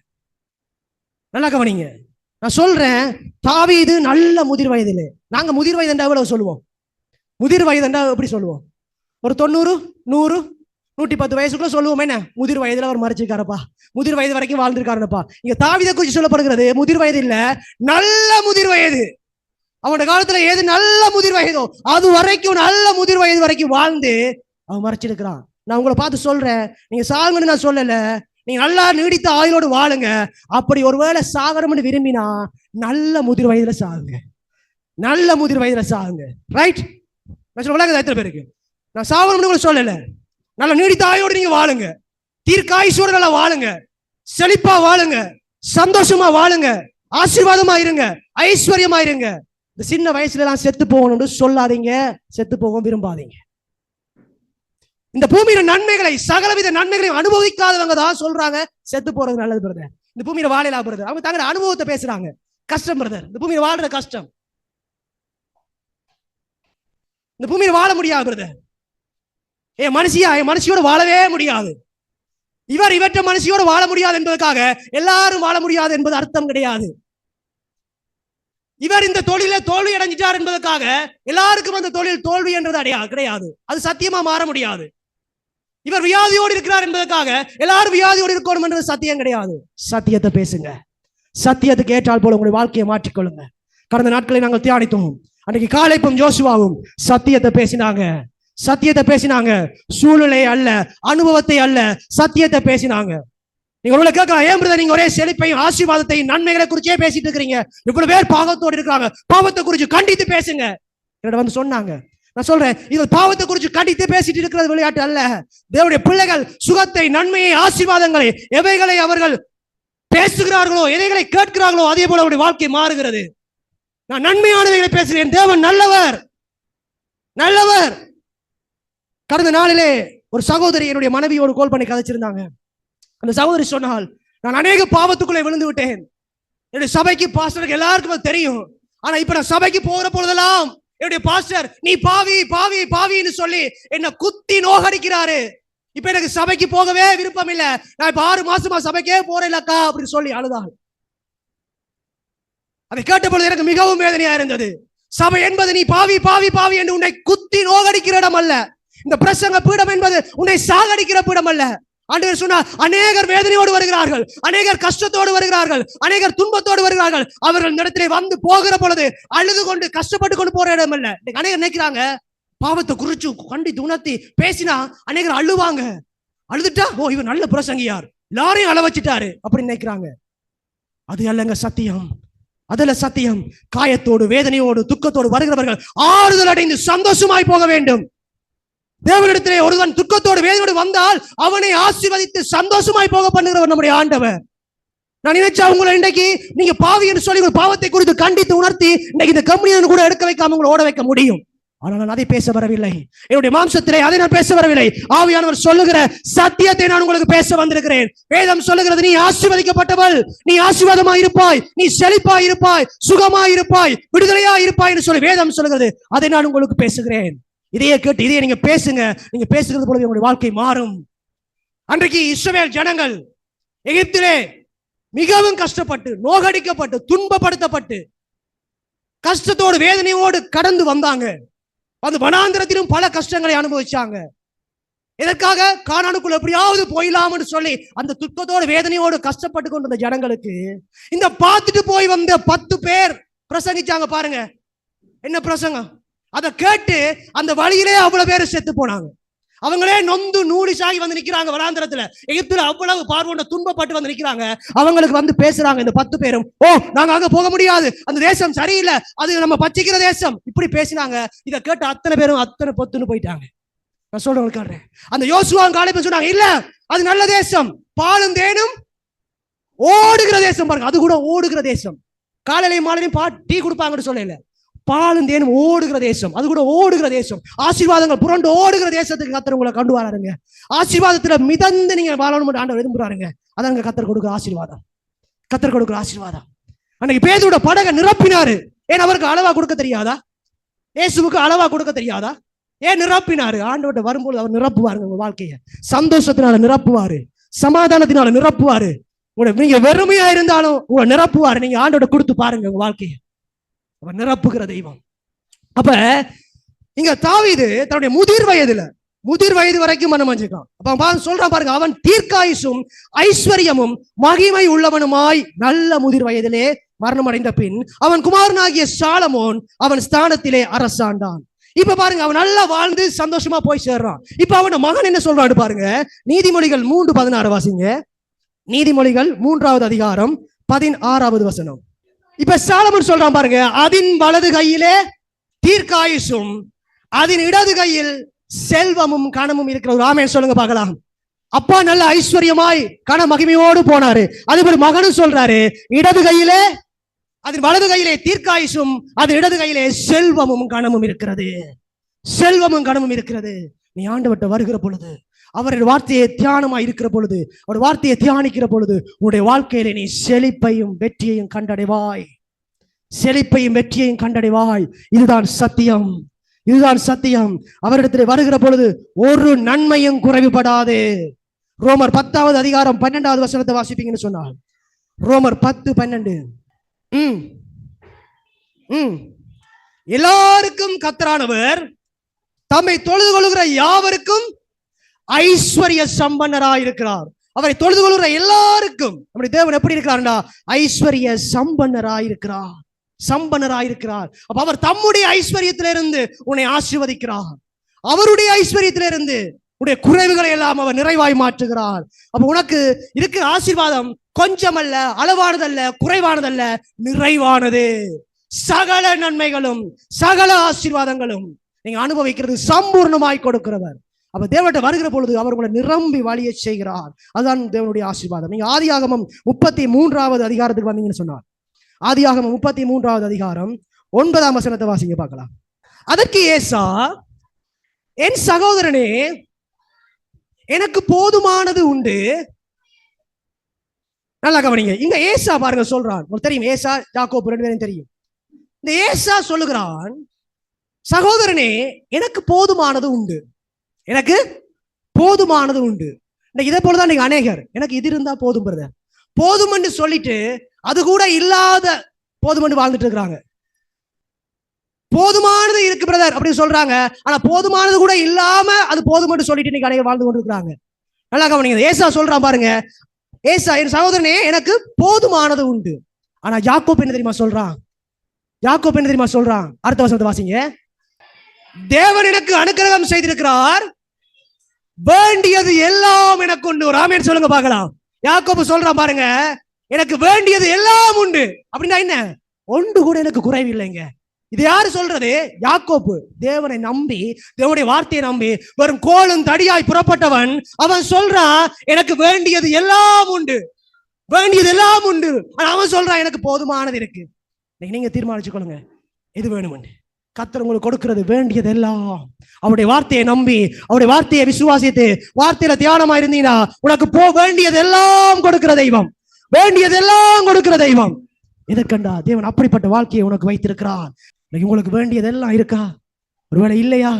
நல்லா கவனிங்க, நான் சொல்றேன், தாவீது நல்ல முதிர் வயதிலே, நாங்க முதிர் வயதுண்டா எவ்வளவு சொல்லுவோம், முதிர் வயதுண்டா எப்படி சொல்லுவோம், ஒரு 90 100 110 வயசுக்குள்ள சொல்லுவோம். என்ன முதிர் வயதுல அவர் மறைச்சிருக்காரப்பா, முதிர் வயது வரைக்கும் வாழ்ந்திருக்காருப்பா. இங்க தாவீதை குறித்து சொல்லப்படுகிறது முதிர் வயது இல்ல, நல்ல முதிர் வயது. அவனோட காலத்துல ஏது நல்ல முதிர் வயதோ அது வரைக்கும், நல்ல முதிர் வயது வரைக்கும் வாழ்ந்து அவன் மறைச்சிருக்கிறான். நான் உங்களை பார்த்து சொல்றேன், நீங்க சாகுன்னு நான் சொல்லல, நீங்க நல்லா நீடித்த ஆயுளோடு வாழுங்க. அப்படி ஒருவேளை சாகணும்னு விரும்பினா நல்ல முதிர் வயதுல சாகுங்க. நல்ல முதிர் வயதுல சாகுங்க. ரைட்? உலக எத்தனை பேருக்கு நான் சாகணும்னு கூட சொல்லல. நல்ல நீடித்த ஆயுளோடு நீங்க வாழுங்க. தீர்க்காயுசோடு நல்லா வாழுங்க. செழிப்பா வாழுங்க. சந்தோஷமா வாழுங்க. ஆசீர்வாதமா இருங்க. ஐஸ்வர்யமா இருங்க. இந்த சின்ன வயசுல எல்லாம் செத்து போகணும்னு சொல்லாதீங்க. செத்து போக விரும்பாதீங்க. இந்த பூமியில நன்மைகளை சகலவித நன்மைகளையும் அனுபவிக்காதவங்க தான் சொல்றாங்க செத்து போறது நல்லது பிரதர். இந்த பூமியில வாழலா பிரதர். அவங்க தங்களோட அனுபவத்தை பேசுறாங்க. கஷ்டம் பிரதர், இந்த பூமியில வாழ்ற கஷ்டம். இந்த பூமியில வாழ முடியாது பிரதர். என் மனுஷியோட வாழவே முடியாது. இவற்ற மனுஷியோட வாழ முடியாது என்பதற்காக எல்லாரும் வாழ முடியாது என்பது அர்த்தம் கிடையாது. இவர் இந்த தொழில தோல்வி அடைஞ்சிட்டார் என்பதற்காக எல்லாருக்கும் அந்த தொழில் தோல்வி என்றது கிடையாது. அது சத்தியமா மாற முடியாது. இவர் வியாதியோடு இருக்கிறார் என்பதற்காக எல்லாரும் வியாதியோடு இருக்கணும் என்றது சத்தியம் கிடையாது. சத்தியத்தை பேசுங்க. சத்தியத்துக்கு ஏற்றால் போல உங்களுடைய வாழ்க்கையை மாற்றிக்கொள்ளுங்க. கடந்த நாட்களை நாங்கள் தியானித்தோம். அன்றைக்கு காலேப்பும் யோசுவாவும் சத்தியத்தை பேசினாங்க. சத்தியத்தை பேசினாங்க. சூழ்நிலை அல்ல, அனுபவத்தை அல்ல, சத்தியத்தை பேசினாங்க. நீங்க உங்களை கேட்கலாம், ஏன் பிரதர் நீங்க ஒரே செழிப்பையும் ஆசீர்வாதத்தையும் நன்மைகளை குறிச்சே பேசிட்டு இருக்கிறீங்க? இவ்வளவு பேர் பாவத்தோடு இருக்கிறாங்க. பாவத்தை குறிச்சு கண்டித்து பேசுங்க என்னோட வந்து சொன்னாங்க. நான் சொல்றேன், இது பாவத்தை குறிச்சு கண்டித்து பேசிட்டு இருக்கிறது விளையாட்டு அல்ல. தேவனுடைய பிள்ளைகள் சுகத்தை, நன்மையை, ஆசீர்வாதங்களை எவைகளை அவர்கள் பேசுகிறார்களோ, எதைகளை கேட்கிறார்களோ அதே போல அவருடைய வாழ்க்கை மாறுகிறது. நான் நன்மையானவைகளை பேசுகிறேன். தேவன் நல்லவர், நல்லவர். கடந்த நாளிலே ஒரு சகோதரி என்னுடைய மனைவியோடு கோல் பண்ணி கதைச்சிருந்தாங்க. அந்த சகோதரி சொன்னால், நான் அநேக பாவத்துக்குள்ளே விழுந்து விட்டேன். என்னுடைய சபைக்கு பாஸ்டருக்கு எல்லாருக்கும் தெரியும். ஆனா இப்ப நான் சபைக்கு போகிற பொழுதெல்லாம் என்னுடைய பாஸ்டர் நீ பாவி பாவி பாவின்னு சொல்லி என்ன குத்தி நோகடிக்கிறாரு. இப்ப எனக்கு சபைக்கு போகவே விருப்பம் இல்லை. நான் இப்ப 6 மாசமா சபைக்கே போறேன்லக்கா அப்படின்னு சொல்லி அழுதாள். அதை கேட்ட பொழுது எனக்கு மிகவும் வேதனையா இருந்தது. சபை என்பது நீ பாவி பாவி பாவி என்று உன்னை குத்தி நோகடிக்கிற இடம் அல்ல. இந்த பிரசங்க பீடம் என்பது உன்னை சாகடிக்கிற பீடம் அல்ல. ஆண்டவர் சொன்னார், அநேகர் வேதனையோடு வருகிறார்கள், அநேகர் கஷ்டத்தோடு வருகிறார்கள், அநேகர் துன்பத்தோடு வருகிறார்கள். அவர்கள் இந்த இடத்திலே வந்து போகிற பொழுது அழுது கொண்டு கஷ்டப்பட்டு கொண்டு போற இடம் அல்ல. அநேகர் நினைக்கிறாங்க பாவத்தை குறிச்சு கண்டித்து உணர்த்தி பேசினா அநேகர் அழுவாங்க. அழுதுட்டா ஓ இவர் நல்ல பிரசங்கியார், எல்லாரையும் அழ வச்சுட்டாரு அப்படின்னு நினைக்கிறாங்க. அது அல்லங்க சத்தியம். அதுல சத்தியம். காயத்தோடு வேதனையோடு துக்கத்தோடு வருகிறவர்கள் ஆறுதல் அடைந்து சந்தோஷமாய் போக வேண்டும். தேவனிடத்திலே ஒருவன் துக்கத்தோடு வேதனையோடு வந்தால் அவனை ஆசீர்வதித்து சந்தோஷமாய் போக பண்ணுகிறவர் நம்முடைய ஆண்டவர். நான் நினைச்சா உங்களை இன்றைக்கு நீங்க பாவி என்று சொல்லி ஒரு பாவத்தை குறித்து கண்டித்து உணர்த்தி இன்னைக்கு இந்த கம்பெனியை கூட எடுக்க வைக்காம உங்களை ஓட வைக்க முடியும். ஆனால் நான் அதை பேச வரவில்லை. என்னுடைய மாம்சத்திலே அதை நான் பேச வரவில்லை. ஆவியானவர் சொல்லுகிற சத்தியத்தை நான் உங்களுக்கு பேச வந்திருக்கிறேன். வேதம் சொல்லுகிறது, நீ ஆசீர்வதிக்கப்பட்டவள், நீ ஆசீர்வாதமாய் இருப்பாய், நீ செழிப்பாய் இருப்பாய், சுகமாய் இருப்பாய், விடுதலையா இருப்பாய் என்று சொல்லி வேதம் சொல்லுகிறது. அதை நான் உங்களுக்கு பேசுகிறேன். இதையே கேட்டு இதையே நீங்க பேசுங்க. நீங்க பேசுகிறது போல உங்களுடைய வாழ்க்கை மாறும். அன்றைக்கு இஸ்ரவேல் ஜனங்கள் எகிப்திலே மிகவும் கஷ்டப்பட்டு நோகடிக்கப்பட்டு துன்பப்படுத்தப்பட்டு கஷ்டத்தோடு வேதனையோடு கடந்து வந்தாங்க. அந்த வனாந்திரத்திலும் பல கஷ்டங்களை அனுபவிச்சாங்க. எதற்காக? கானானுக்குள்ள எப்படியாவது போயிடலாம்னு சொல்லி அந்த துக்கத்தோடு வேதனையோடு கஷ்டப்பட்டு கொண்டிருந்த ஜனங்களுக்கு இந்த பார்த்துட்டு போய் வந்த 10 பேர் பிரசங்கிச்சாங்க பாருங்க. என்ன பிரசங்கம்! அதை கேட்டு அந்த வழியிலே அவ்வளவு பேர் செத்து போனாங்க. அவங்களே நொந்து நூலிசாகி வந்து நிக்கிறாங்க வனாந்திரத்துல. எகிப்துல அவ்வளவு பார்வோட துன்பப்பட்டு வந்து நிக்கிறாங்க. அவங்களுக்கு வந்து பேசுறாங்க இந்த 10 பேரும், ஓ நாங்க அங்க போக முடியாது, அந்த தேசம் சரியில்லை, அது நம்ம பச்சிக்கிற தேசம், இப்படி பேசினாங்க. இதை கேட்டு அத்தனை பேரும் அத்தனை பொத்துன்னு போயிட்டாங்க. நான் சொல்றேன், அந்த யோசுவா காலேப் சொன்னாங்க, இல்ல அது நல்ல தேசம், பாலும் தேனும் ஓடுகிற தேசம். பாருங்க, அது கூட ஓடுகிற தேசம். காலையிலையும் மாலையிலையும் டீ கொடுப்பாங்கன்னு சொல்லல, பாலும் தேனும் ஓடுகிற தேசம், அது கூட ஓடுகிற தேசம். ஆசீர்வாதங்கள் புரண்டு ஓடுகிற தேசத்துக்கு கர்த்தர் உங்களை கொண்டு வராருங்க. ஆசீர்வாதத்துல மிதந்து நீங்க வாழணும் ஆண்டவர் விரும்புறாருங்க. அதாங்க கர்த்தர் கொடுக்குற ஆசீர்வாதம். கர்த்தர் கொடுக்குற ஆசீர்வாதம். அன்னைக்கு பேதுருவோட படகை நிரப்பினாரு. ஏன் அவருக்கு அளவா கொடுக்க தெரியாதா? இயேசுவுக்கு அளவா கொடுக்க தெரியாதா? ஏன் நிரப்பினாரு? ஆண்டவர்கிட்ட வரும்போது அவர் நிரப்புவாருங்க. உங்க வாழ்க்கைய சந்தோஷத்தினால நிரப்புவாரு, சமாதானத்தினால நிரப்புவாரு. நீங்க வெறுமையா இருந்தாலும் உங்களை நிரப்புவாரு. நீங்க ஆண்டவர்கிட்ட கொடுத்து பாருங்க உங்க வாழ்க்கைய. அவர் நிரப்புகிற தெய்வம். அப்ப இங்க தாவீது தன்னுடைய முதிர் வயது வரைக்கும் மனமஞ்சிருக்கான். அப்ப சொல்றான் பாருங்க, அவன் தீர்க்காயுசும் ஐஸ்வர்யமும் மகிமை உள்ளவனுமாய் நல்ல முதிர் வயதிலே மரணம் அடைந்த பின் அவன் குமாரனாகிய சாலமோன் அவன் ஸ்தானத்திலே அரசாண்டான். இப்ப பாருங்க, அவன் நல்லா வாழ்ந்து சந்தோஷமா போய் சேர்றான். இப்ப அவன் மகன் என்ன சொல்றான்னு பாருங்க. நீதிமொழிகள் 3:16 வாசிங்க. நீதிமொழிகள் 3வது அதிகாரம் 16வது வசனம். இப்ப சாலமன் சொல்றான் பாருங்க, அதன் வலது கையிலே தீர்க்காயுசும் அதன் இடது கையில் செல்வமும் கனமும் இருக்கிற ஒரு ஆமென் சொல்லுங்க பார்க்கலாம். அப்பா நல்ல ஐஸ்வர்யமாய் கன மகிமையோடு போனாரு. அதுபோல மகனும் சொல்றாரு, இடது கையிலே அதன் வலது கையிலே தீர்க்காயுசும் அதன் இடது கையிலே செல்வமும் கனமும் இருக்கிறது. செல்வமும் கனமும் இருக்கிறது. நீ ஆண்டவர்கிட்ட வருகிற பொழுது, அவருடைய வார்த்தையை தியானமாய் இருக்கிற பொழுது, அவர் வார்த்தையை தியானிக்கிற பொழுது, உன்னுடைய வாழ்க்கையில நீ செழிப்பையும் வெற்றியையும் கண்டடைவாய். செழிப்பையும் வெற்றியையும் கண்டடைவாய். இதுதான் சத்தியம், இதுதான் சத்தியம். அவரிடத்தில் வருகிற பொழுது ஒரு நன்மையும் குறைவுபடாது. ரோமர் 10வது அதிகாரம் 12வது வசனத்தை வாசிப்பீங்கன்னு சொன்னார். ரோமர் 10:12. எல்லாருக்கும் கர்த்தரானவர் தம்மை தொழுது கொள்கிற யாவருக்கும் ஐஸ்வர்ய சம்பன்னராய் இருக்கிறார். அவரை தொழுது கொள்கிற எல்லாருக்கும் நம்முடைய தேவன் எப்படி இருக்கிறார்னா ஐஸ்வர்ய சம்பன்னராய் இருக்கிறார், சம்பன்னராய் இருக்கிறார். அப்ப அவர் தம்முடைய ஐஸ்வர்யத்திலிருந்து உன்னை ஆசீர்வதிக்கிறார். அவருடைய ஐஸ்வர்யத்திலிருந்து உடைய குறைவுகளை எல்லாம் அவர் நிறைவாய் மாற்றுகிறார். அப்ப உனக்கு இருக்கிற ஆசீர்வாதம் கொஞ்சமல்ல, அளவானதல்ல, குறைவானதல்ல, நிறைவானது. சகல நன்மைகளும் சகல ஆசீர்வாதங்களும் நீங்க அனுபவிக்கிறது சம்பூர்ணமாய் கொடுக்கிறவர். அப்ப தேவன்கிட்ட வருகிற பொழுது அவர் உங்களை நிரம்பி வழிய செய்கிறார். அதுதான் தேவனுடைய ஆசீர்வாதம். நீங்க ஆதியாகமம் 33வது அதிகாரத்துக்கு வந்தீங்கன்னு சொன்னார். ஆதியாகமம் 33வது அதிகாரம் 9ஆம் வசனத்தை வாசிங்க பார்க்கலாம். அதற்கு ஏசா, என் சகோதரனே, எனக்கு போதுமானது உண்டு. நல்லா கவனிங்க. இங்க ஏசா பாருங்க சொல்றான். உங்களுக்கு தெரியும், ஏசா யாக்கோபு 2 பேரும் தெரியும். இந்த ஏசா சொல்லுகிறான், சகோதரனே எனக்கு போதுமானது உண்டு, எனக்கு போதுமானது உண்டு. இதே போலதான் நீங்க அநேகர், எனக்கு இது இருந்தா போதும் பிரதர், போதும்னு சொல்லிட்டு அது கூட இல்லாத போதும்னு வாழ்ந்துட்டு இருக்கிறாங்க. போதுமானது இருக்கு பிரதர் அப்படின்னு சொல்றாங்க, ஆனா போதுமானது கூட இல்லாம அது போதும்னு சொல்லிட்டு இன்னைக்கு அநேகர் வாழ்ந்து கொண்டு இருக்கிறாங்க. நல்லா கவனிங்க. ஏசா சொல்றான் பாருங்க, ஏசா என் சகோதரனே எனக்கு போதுமானது உண்டு. ஆனா யாக்கோபு என்ன தெரியுமா சொல்றான்? யாக்கோபு என்ன தெரியுமா சொல்றான்? அடுத்த வசனத்தை வாசிங்க. தேவன் எனக்கு அனுக்கிரகம் செய்திருக்கிறார், வேண்டியது எல்லாம் எனக்கு உண்டு. ஒரு ஆமென் சொல்லுங்க பார்க்கலாம். யாக்கோபு சொல்றான் பாருங்க, எனக்கு வேண்டியது எல்லாம் உண்டு. அப்படின்னா என்ன? ஒன்று கூட எனக்கு குறைவில்லைங்க. இது யாரு சொல்றது? யாக்கோபு. தேவனை நம்பி, தேவனுடைய வார்த்தையை நம்பி வெறும் கோலும் தடியாய் புறப்பட்டவன். அவன் சொல்றான், எனக்கு வேண்டியது எல்லாம் உண்டு, வேண்டியது எல்லாம் உண்டு. அவன் சொல்றான், எனக்கு போதுமானது இருக்கு. நீங்க தீர்மானிச்சு கொள்ளுங்க எது வேணும்னு. கர்த்தர் உங்களுக்கு கொடுக்கிறது வேண்டியது எல்லாம். அவருடைய வார்த்தையை நம்பி, அவருடைய வார்த்தையை விசுவாசித்து, வார்த்தையில தியானமா இருந்தீங்கன்னா உனக்கு வேண்டியது எல்லாம் கொடுக்கிற தெய்வம், வேண்டியது எல்லாம் கொடுக்கிற தெய்வம். எதற்கண்டா தேவன் அப்படிப்பட்ட வாழ்க்கையை உனக்கு வைத்திருக்கிறான். உங்களுக்கு வேண்டியதெல்லாம் இருக்கா? ஒருவேளை இல்லையா?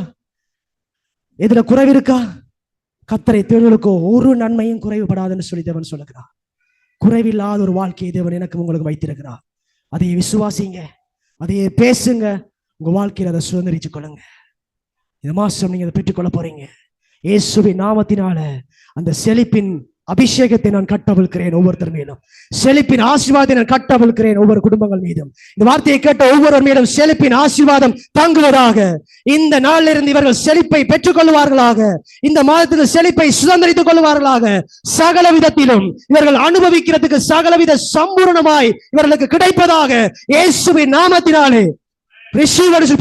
எதுல குறைவு இருக்கா? கர்த்தரை தேடுவதற்கோ ஒரு நன்மையும் குறைவுபடாதுன்னு சொல்லி தேவன் சொல்லுகிறார். குறைவில்லாத ஒரு வாழ்க்கையை தேவன் எனக்கு உங்களுக்கு வைத்திருக்கிறார். அதையே விசுவாசிங்க, அதையே பேசுங்க, உங்க வாழ்க்கையில அதை சுதந்திரிச்சு கொள்ளுங்க. இந்த மாசம் நீங்க அதை பெற்றுக்கொள்ள போறீங்க. இயேசுவின் நாமத்தினால அந்த செழிப்பின் அபிஷேகத்தை நான் கட்டவிழ்க்கிறேன் ஒவ்வொருத்தர் மீதும். செழிப்பின் ஆசீர்வாதத்தை நான் கட்டவிழ்க்கிறேன் ஒவ்வொரு குடும்பங்கள் மீதும். இந்த வார்த்தையை கேட்ட ஒவ்வொரு மீதும் செழிப்பின் ஆசீர்வாதம் தங்குவதாக. இந்த நாளில் இருந்து இவர்கள் செழிப்பை பெற்றுக் கொள்வார்களாக. இந்த மாதத்தில் செழிப்பை சுதந்திரித்துக் கொள்வார்களாக. சகல விதத்திலும் இவர்கள் அனுபவிக்கிறதுக்கு சகலவித சம்பூர்ணமாய் இவர்களுக்கு கிடைப்பதாக இயேசுவின் நாமத்தினாலே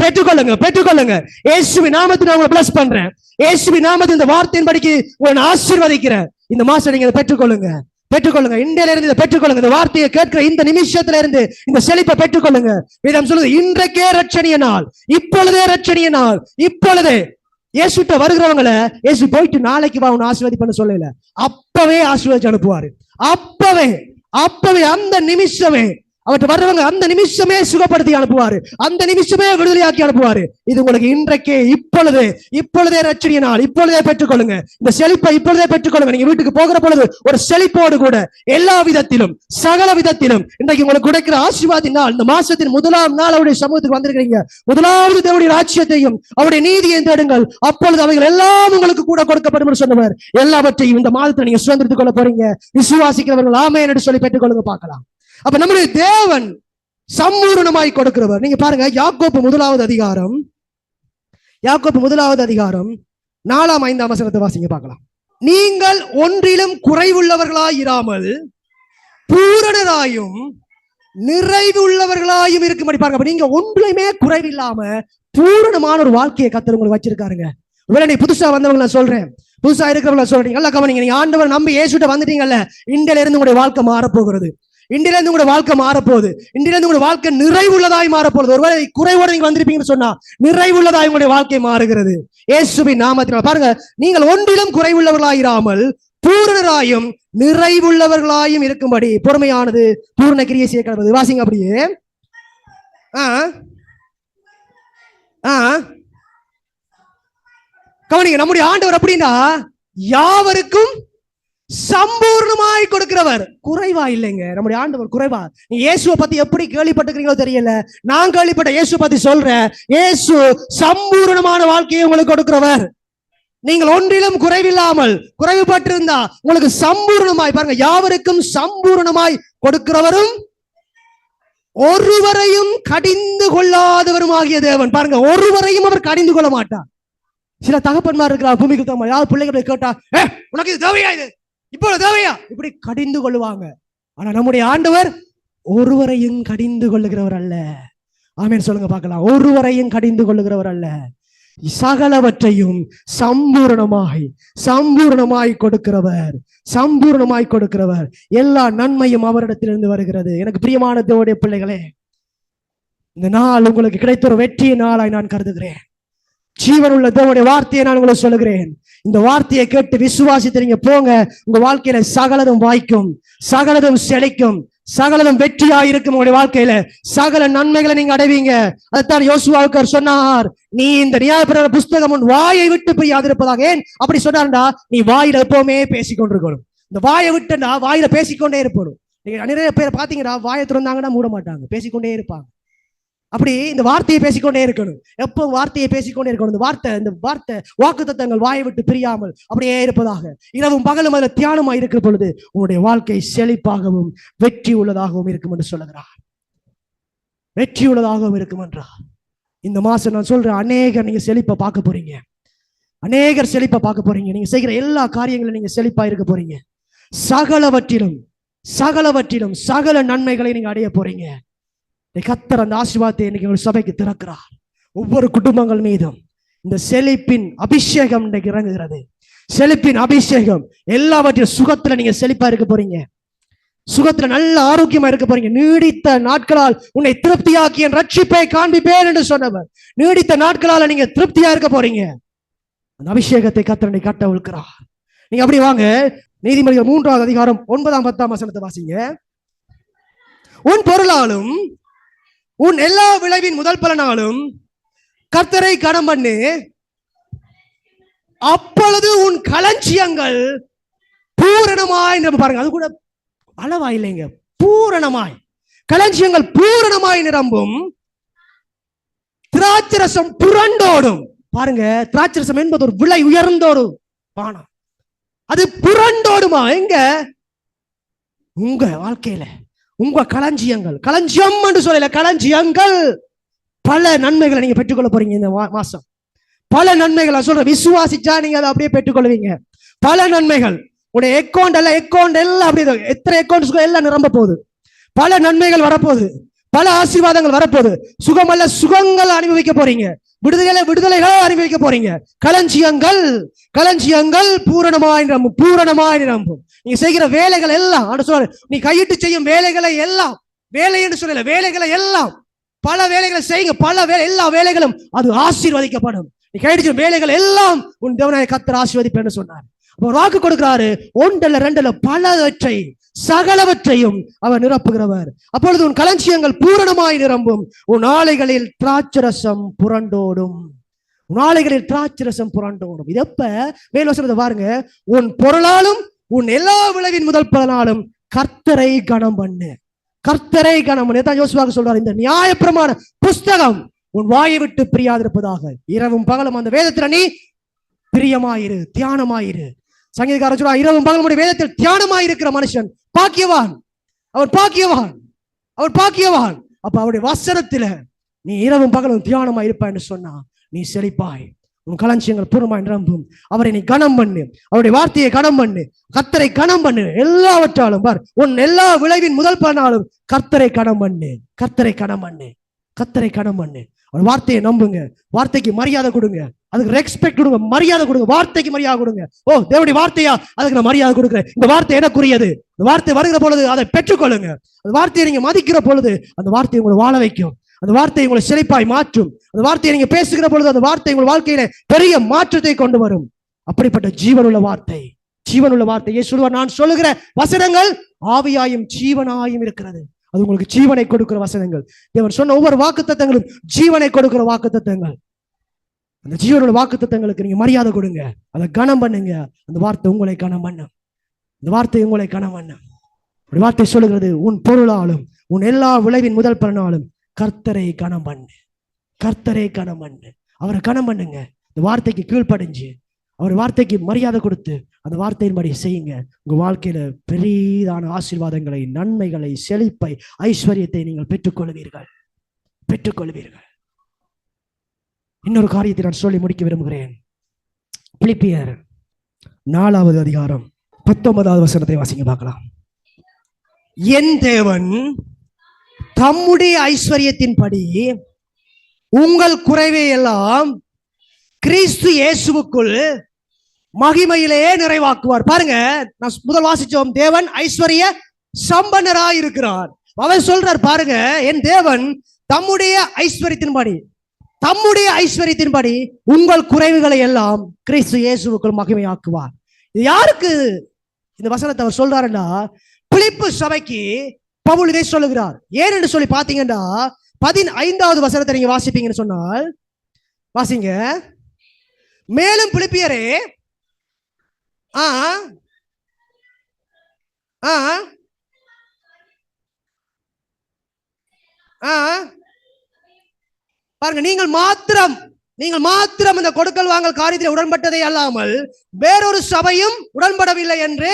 பெற்றுக்கொள்ளுங்க, பெற்றுக்கொள்ளுங்க. இயேசுவின் நாமத்தினால உங்களை பிளஸ் பண்றேன். இயேசுவின் நாமத்தில் இந்த வார்த்தையின் படிக்கு உங்களை ஆசீர்வதிக்கிறேன். இந்த மாசம் நீங்க இதை பெற்றுக்கொள்ளுங்க, பெற்றுக்கொள்ளுங்க. இன்றையில இருந்து இதை பெற்றுக்கொள்ளுங்க. இந்த வார்த்தையை கேட்கிற இந்த நிமிஷத்துல இருந்து இந்த செழிப்பை பெற்றுக்கொள்ளுங்க. வேதம் சொல்லுது, இன்றைக்கே ரட்சணிய நாள், இப்பொழுதே ரட்சணிய நாள், இப்பொழுதே. இயேசுட்ட வருகிறவங்களை இயேசு போயிட்டு நாளைக்கு வா உன்னை ஆசீர்வதிப்பன்னு சொல்லல, அப்பவே ஆசீர்வதிச்சு அனுப்புவாரு. அப்பவே, அப்பவே, அந்த நிமிஷமே அவற்றை வர்றவங்க அந்த நிமிஷமே சுகப்படுத்தி அனுப்புவாரு, அந்த நிமிஷமே விடுதலையாக்கி அனுப்புவாரு. இது உங்களுக்கு இன்றைக்கே, இப்பொழுதே ரட்சணிய நாள், இப்பொழுதே பெற்றுக்கொள்ளுங்க. இந்த செழிப்பை இப்பொழுதே பெற்றுக்கொள்ளுங்க. நீங்க வீட்டுக்கு போகிற பொழுது ஒரு செழிப்போடு கூட எல்லா விதத்திலும் சகல விதத்திலும் இன்றைக்கு உங்களுக்கு கிடைக்கிற ஆசீர்வாதத்தின் நாள். இந்த மாசத்தின் முதலாம் நாள் அவருடைய சமூகத்துக்கு வந்திருக்கிறீங்க. முதலாவது தேவனுடைய ராஜ்யத்தையும் அவருடைய நீதியையும் தேடுங்கள், அப்பொழுது அவைகள் எல்லாம் உங்களுக்கு கூட கொடுக்கப்படும் என்று சொன்னவர். எல்லாவற்றையும் இந்த மாதத்தை நீங்க சுதந்திரித்துக் கொள்ள போறீங்க. விசுவாசிக்கிறவர்கள் ஆமென் என்று சொல்லி பெற்றுக்கொள்ளுங்க பார்க்கலாம். அப்ப நம்முடைய தேவன் சம்பூர்ணமாய் கொடுக்கிறவர். நீங்க பாருங்க, யாக்கோபு 1வது அதிகாரம் 4-5 வசனத்தை வாசிங்க பார்க்கலாம். நீங்கள் ஒன்றிலும் குறைவுள்ளவர்களாயிராமல் பூரணராயும் நிறைவு உள்ளவர்களாயும் இருக்கும்படி பாருங்க. நீங்க ஒன்றுலையுமே குறைவில்லாம பூரணமான ஒரு வாழ்க்கையை கர்த்தர் உங்களுக்கு வச்சிருக்காருங்க. ஒருவேளை நீ புதுசா வந்தவங்க சொல்றேன், புதுசா இருக்கிறவங்கள சொல்றீங்க, நல்லா கவனிங்க. நீங்க ஆண்டவர் நம்பி இயேசுட்ட வந்துட்டீங்கல்ல, இன்றையில இருந்து உங்களுடைய வாழ்க்கை மாறப்போகிறது. இன்றையில இருந்து உங்களுடைய வாழ்க்கை மாறப்போகுது. இன்றையில இருந்து உங்களுடைய வாழ்க்கை நிறைவுள்ளதாய் மாறப்போகுது. ஒருவேளை குறைவோட நீங்க வந்திருப்பீங்கன்னு சொன்னா நிறைவுள்ளதாய் உங்களுடைய வாழ்க்கை மாறுகிறது இயேசுவின் நாமத்தினால். பாருங்க, நீங்கள் ஒன்றிலும் குறைவுள்ளவர்களாயிராமல் பூரணராயும் நிறைவுள்ளவர்களாயும் இருக்கும்படி பொறுமையானது பூரண கிரியை செய்ய கடவுது. வாசிங்க அப்படியே. கவனிங்க, நம்முடைய ஆண்டவர் அப்படின்னா யாவருக்கும் சம்பூர்ணமாய் கொடுக்கிறவர், குறைவா இல்லைங்க. நம்முடைய ஆண்டவர் குறைவா. நீ இயேசுவை பத்தி எப்படி கேள்விப்பட்டிருக்கீங்களோ தெரியல, நான் கேள்விப்பட்ட இயேசு பத்தி சொல்றேன். இயேசு சம்பூர்ணமான வாழ்க்கையை உங்களுக்கு கொடுக்கிறவர். நீங்கள் ஒன்றிலும் குறைவில்லாமல், குறைவுபட்டிருந்தா உங்களுக்கு சம்பூர்ணமாய், பாருங்க, யாவருக்கும் சம்பூர்ணமாய் கொடுக்கிறவரும் ஒருவரையும் கடிந்து கொள்ளாதவரும் ஆகிய தேவன். பாருங்க, ஒருவரையும் அவர் கடிந்து கொள்ள மாட்டார். சில தகப்பன்மார் இருக்கிறார், பூமிக்கு தகுந்த யார் பிள்ளைகளை கேட்டா, உனக்கு இது தேவையா, இது இப்போ தேவையா, இப்படி கடிந்து கொள்ளுவாங்க. ஆனா நம்முடைய ஆண்டவர் ஒருவரையும் கடிந்து கொள்ளுகிறவர் அல்ல. ஆமென் சொல்லுங்க பார்க்கலாம். ஒருவரையும் கடிந்து கொள்ளுகிறவர் அல்ல, சகலவற்றையும் சம்பூர்ணமாய் கொடுக்கிறவர், சம்பூர்ணமாய் கொடுக்கிறவர். எல்லா நன்மையும் அவரிடத்திலிருந்து வருகிறது. எனக்கு பிரியமான தேவனுடைய பிள்ளைகளே, இந்த நாள் உங்களுக்கு கிடைத்த ஒரு வெற்றிய நாளாய் நான் கருதுகிறேன். ஜீவனுள்ள தேவனுடைய வார்த்தையை நான் உங்களுக்கு சொல்லுகிறேன். இந்த வார்த்தையை கேட்டு விசுவாசித்து நீங்க போங்க, உங்க வாழ்க்கையில சகலதும் வாய்க்கும், சகலதும் செழிக்கும், சகலதும் வெற்றியாயிருக்கும். உங்களுடைய வாழ்க்கையில சகல நன்மைகளை நீங்க அடைவீங்க. அதைத்தான் யோசுவாவுக்கு சொன்னார், நீ இந்த நியாயப்பிரமாண புஸ்தகம் உன் வாயை விட்டு பிரியாதிருப்பதாக. ஏன் அப்படி சொன்னார்டா, நீ வாயில எப்பவுமே பேசிக்கொண்டிருக்கணும். இந்த வாயை விட்டுனா வாயில பேசிக்கொண்டே இருப்பணும். நீங்க நிறைய பேர் பாத்தீங்கன்னா வாயை திறந்தாங்கன்னா மூட மாட்டாங்க, பேசிக்கொண்டே இருப்பாங்க. அப்படி இந்த வார்த்தையை பேசிக்கொண்டே இருக்கணும், எப்போ வார்த்தையை பேசிக்கொண்டே இருக்கணும். இந்த வார்த்தை வாக்குத்தத்தங்கள் வாயை விட்டு பிரியாமல் அப்படியே இருப்பதாக. இரவும் பகலும் அதில் தியானமாக இருக்கிற பொழுது உங்களுடைய வாழ்க்கை செழிப்பாகவும் வெற்றி உள்ளதாகவும் இருக்கும் என்று சொல்லுகிறார். வெற்றி உள்ளதாகவும் இருக்கும் என்றார். இந்த மாசம் நான் சொல்றேன், அநேகர் நீங்க செழிப்பை பார்க்க போறீங்க. அநேகர் செழிப்பை பார்க்க போறீங்க. நீங்க செய்கிற எல்லா காரியங்களும் நீங்க செழிப்பா இருக்க போறீங்க. சகலவற்றிலும் சகல நன்மைகளை நீங்க அடைய போறீங்க. கர்த்தர் அந்த ஆசீர்வாதத்தை இன்னைக்கு ஒரு சபைக்கு திறக்கிறார். ஒவ்வொரு குடும்பங்கள் மீதும் இந்த செழிப்பின் அபிஷேகம் இன்றைக்கு இறங்குகிறது. செழிப்பின் அபிஷேகம். எல்லாவற்றையும் சுகத்துல நீங்க செழிப்பா இருக்க போறீங்க. சுகத்துல நல்ல ஆரோக்கியமா இருக்க போறீங்க. நீடித்த நாட்களால் உன்னை திருப்தியாக்கி என் ரட்சிப்பை காண்பிப்பேன் என்று சொன்னவர், நீடித்த நாட்களால நீங்க திருப்தியா இருக்க போறீங்க. அந்த அபிஷேகத்தை கர்த்தர் கட்ட விழுக்கிறார். நீங்க அப்படி வாங்க, நீதிமொழிகள் 3வது அதிகாரம் 9ஆம் 10ஆம் வசனத்தை வாசிங்க. உன் பொருளாலும் உன் எல்லா விளைவின் முதல் பலனாலும் கர்த்தரை கனம் பண்ணு, அப்பொழுது உன் களஞ்சியங்கள் பூரணமாய் நிரம்பும். பாருங்க, அது கூட அளவா இல்லைங்க, பூரணமாய் களஞ்சியங்கள் பூரணமாய் நிரம்பும். திராட்சரசம் புரண்டோடும். பாருங்க, திராட்சரசம் என்பது ஒரு விலை உயர்ந்த ஒரு பானம், அது புரண்டோடுமா? எங்க? உங்க வாழ்க்கையில உங்க களஞ்சியங்கள். களஞ்சியம் என்று சொல்லல, களஞ்சியங்கள். பல நன்மைகளை நீங்க பெற்றுக்கொள்ள போறீங்க இந்த மாசம். பல நன்மைகளை சொல்ற, விசுவாசிச்சா நீங்க அதை அப்படியே பெற்றுக்கொள்வீங்க. பல நன்மைகள். உடைய அக்கௌண்ட் எல்லாம் அப்படியே, எத்தனை அக்கௌண்ட்ஸ் எல்லாம் நிரம்ப போகுது. பல நன்மைகள் வரப்போகுது, பல ஆசீர்வாதங்கள் வரப்போகுது. சுகமல்ல சுகங்கள் அனுபவிக்க போறீங்க. விடுதலைகளை அனுபவிக்க போறீங்க. களஞ்சியங்கள் பூரணமாய் நிரம்பும். நீங்க செய்கிற வேலைகள் எல்லாம், நீ கையிட்டு செய்யும் வேலைகளை எல்லாம், வேலை என்று சொல்லல, வேலைகளை எல்லாம், பல வேலைகளை செய்யுங்க. எல்லா வேலைகளும் அது ஆசீர்வதிக்கப்படும். நீ கையிட்டு செய்யும் வேலைகள் எல்லாம் உன் தேவனாய கர்த்தர் ஆசீர்வதிப்பேன்னு சொன்னார். வாக்கு கொடுக்கிறாரு. ஒன்றல்ல ரெண்டல்ல பலவற்றை, சகலவற்றையும் அவர் நிரப்புகிறவர். அப்பொழுது உன் களஞ்சியங்கள் பூரணமாய் நிரம்பும், உன் ஆலைகளில் திராட்சரசம் புரண்டோடும். உன் ஆலைகளில் திராட்சரசம் புரண்டோடும். இது எப்ப? வேலோசனத்தை பாருங்க. உன் பொருளாலும் உன் எல்லா விளைவின் முதல் பலனாலும் கர்த்தரை கனம் பண்ணு. கர்த்தரை கனம் பண்ணு. தான் யோசுவாவுக்கு சொல்றாரு, இந்த நியாயப்பிரமாண புஸ்தகம் உன் வாயை விட்டு பிரியாதிருப்பதாக. இரவும் பகலும் அந்த வேதத்துல நீ பிரியமாயிரு, தியானமாயிரு. சங்கீதக்காரர் சொல்றார், இரவும் பகலும் வேதத்தில் தியானமாயிருக்கிற மனுஷன் பாக்கியவான். அவர் பாக்கியவான். அப்ப அவருடைய வசனத்துல நீ இரவும் பகலும் தியானமா இருப்பாய் என்று சொன்னா நீ செழிப்பாய். உன் களஞ்சியங்கள் பூர்ணமாய் நிரம்பும். அவரை நீ கனம் பண்ணு, அவருடைய வார்த்தையை கனம் பண்ணு, கர்த்தரை கனம் பண்ணு. எல்லாவற்றாலும் பார், உன் எல்லா விளைவின் முதல் பலனாலும் கர்த்தரை கனம் பண்ணு, கர்த்தரை கனம் பண்ணு, கர்த்தரை கனம் பண்ணு. அவர் வார்த்தையை நம்புங்க, வார்த்தைக்கு மரியாதை கொடுங்க, அதுக்கு ரெஸ்பெக்ட் கொடுங்க, மரியாதை கொடுங்க, வார்த்தைக்கு மரியாதை கொடுங்க. ஓ, தேவனுடைய வார்த்தையா, அதுக்கு நான் மரியாதை கொடுக்குறேன். இந்த வார்த்தை எனக்குரியது. இந்த வார்த்தை வருகிற பொழுது அதை பெற்றுக்கொள்ளுங்க. அந்த வார்த்தையை நீங்க மதிக்கிற பொழுது அந்த வார்த்தையை உங்களை வாழ வைக்கும். அந்த வார்த்தை உங்களை செழிப்பாய் மாற்றும். அந்த வார்த்தையை நீங்க பேசுகிற பொழுது அந்த வார்த்தை உங்கள் வாழ்க்கையில பெரிய மாற்றத்தை கொண்டு வரும். அப்படிப்பட்ட ஜீவனுள்ள வார்த்தை, ஜீவனுள்ள வார்த்தையை சொல்லுவார், நான் சொல்லுகிற வசனங்கள் ஆவியாயும் ஜீவனாயும் இருக்கிறது. அது உங்களுக்கு ஜீவனை கொடுக்கிற வசனங்கள். தேவன் சொன்ன ஒவ்வொரு வாக்குத்தத்தங்களும் ஜீவனை கொடுக்கிற வாக்குத்தத்தங்கள். அந்த ஜீவனுள்ள வாக்குத்தத்தங்களுக்கு நீங்க மரியாதை கொடுங்க, அதை கனம் பண்ணுங்க. அந்த வார்த்தை உங்களை கனம் பண்ணும். அந்த வார்த்தை உங்களை கனம் பண்ணும். ஒரு வார்த்தை சொல்லுகிறது, உன் பொருளாலும் உன் எல்லா விளைவின் முதல் பலனாலும் கர்த்தரை கனம் பண்ணு, கர்த்தரை கனம் பண்ணு. அவரை கனம் பண்ணுங்க. இந்த வார்த்தைக்கு கீழ்ப்படிஞ்சு அவர் வார்த்தைக்கு மரியாதை கொடுத்து அந்த வார்த்தையின்படி செய்யுங்க. உங்க வாழ்க்கையில பெரிதான ஆசீர்வாதங்களை, நன்மைகளை, செழிப்பை, ஐஸ்வர்யத்தை நீங்கள் பெற்றுக்கொள்வீர்கள், பெற்றுக்கொள்வீர்கள். இன்னொரு காரியத்தை நான் சொல்லி முடிக்க விரும்புகிறேன். பிலிப்பியர் 4வது அதிகாரம் 19வது வசனத்தை வாசிங்க பார்க்கலாம். என் தேவன் தம்முடைய ஐஸ்வர்யத்தின்படி உங்கள் குறைவை எல்லாம் கிறிஸ்து இயேசுவுக்குள் மகிமையிலே நிறைவாக்குவார். பாருங்க, நான் முதல் வாசிச்சோம், தேவன் ஐஸ்வர்ய சம்பன்னராய் இருக்கிறார். அவர் சொல்றார் பாருங்க, என் தேவன் தம்முடைய ஐஸ்வர்யத்தின்படி, தம்முடைய ஐஸ்வர்யத்தின்படி உங்கள் குறைவுகளை எல்லாம் கிறிஸ்து இயேசுவுக்குள் மகிமையாக்குவார். இது யாருக்கு இந்த வசனத்தை அவர் சொல்றாருன்னா, பிலிப்பு சபைக்கு பவுல் இதை சொல்லுகிறார். ஏன் என்று சொல்லி பாத்தீங்கன்னா, 15வது வசனத்தை நீங்க வாசிப்பீங்கன்னு சொன்னால் வாசிங்க. மேலும் பிலிப்பியரே, பாருங்க, நீங்கள் மாத்திரம் இந்த கொடுக்கல் வாங்கல் காரியத்தில் உடன்பட்டதை அல்லாமல் வேறொரு சபையும் உடன்படவில்லை என்று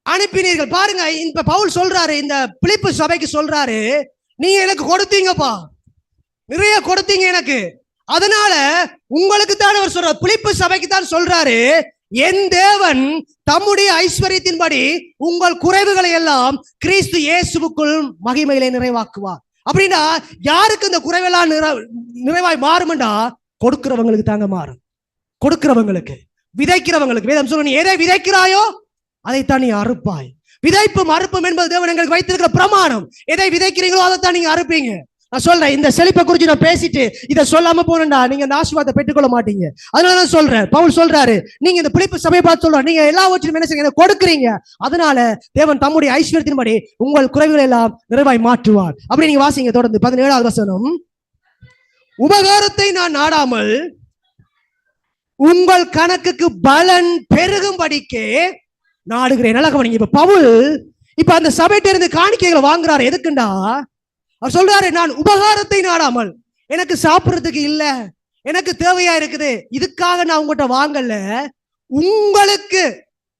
அனுப்பினீர்கள். பாருங்க, இந்த பவுல் சொல்றாரு, இந்த பிலிப்பு சபைக்கு சொல்றாரு, நீங்க எனக்கு கொடுத்தீங்கப்பா, நிறைய கொடுத்தீங்க எனக்கு, அதனால உங்களுக்கு தான் அவர் சொல்றாரு, பிலிப்பு சபைக்கு தான் சொல்றாரு, என் தேவன் தம்முடைய ஐஸ்வர்யத்தின்படி உங்கள் குறைவுகளை எல்லாம் கிறிஸ்து இயேசுவுக்குள் மகிமையிலே நிறைவாக்குவார். அப்படின்னா யாருக்கு இந்த குறைவெல்லாம் நிறைவாய் மாறும்டா, கொடுக்கிறவங்களுக்கு தாங்க மாறும். கொடுக்கிறவங்களுக்கு, விதைக்கிறவங்களுக்கு. வேதம் சொல்ல, நீ எதை விதைக்கிறாயோ அதைத்தான் நீ அறுப்பாய். விதைப்பும் அறுப்பும் என்பது தேவன் எங்களுக்கு வைத்திருக்கிற பிரமாணம். எதை விதைக்கிறீங்களோ அதைத்தான் நீங்க அறுப்பீங்க. நான் சொல்றேன், இந்த செழிப்பை குறித்து நான் பேசிட்டு இதை சொல்லாம போனேன்டா, நீங்க இந்த ஆசீர்வாதத்தை பெற்றுக்கொள்ள மாட்டீங்க. அதனாலதான் சொல்றேன், பவுல் சொல்றாரு, நீங்க இந்த பிலிப்பு சபையை பார்த்து சொல்ற, நீங்க எல்லாவற்றையும் என்ன செய்ய கொடுக்குறீங்க, அதனால தேவன் தம்முடைய ஐஸ்வர்யத்தின்படி உங்கள் குறைவுகளை எல்லாம் நிறைவாய் மாற்றுவார். அப்படி நீங்க வாசிங்க தொடர்ந்து 17வது வசனம். உபகாரத்தை நான் நாடாமல் உங்கள் கணக்குக்கு பலன் பெருகும்படிக்கே நாடுகிறேன். நல்லா கவனிங்க. இப்ப பவுல் இப்ப அந்த சபையிட்ட இருந்து காணிக்கைகளை வாங்குறாரு. எதுக்குண்டா, அவர் சொல்றாரு, நான் உபகாரத்தை நாடாமல், எனக்கு சாப்பிடுறதுக்கு இல்ல, எனக்கு தேவையா இருக்குது, இதுக்காக நான் உங்கள்கிட்ட வாங்கல, உங்களுக்கு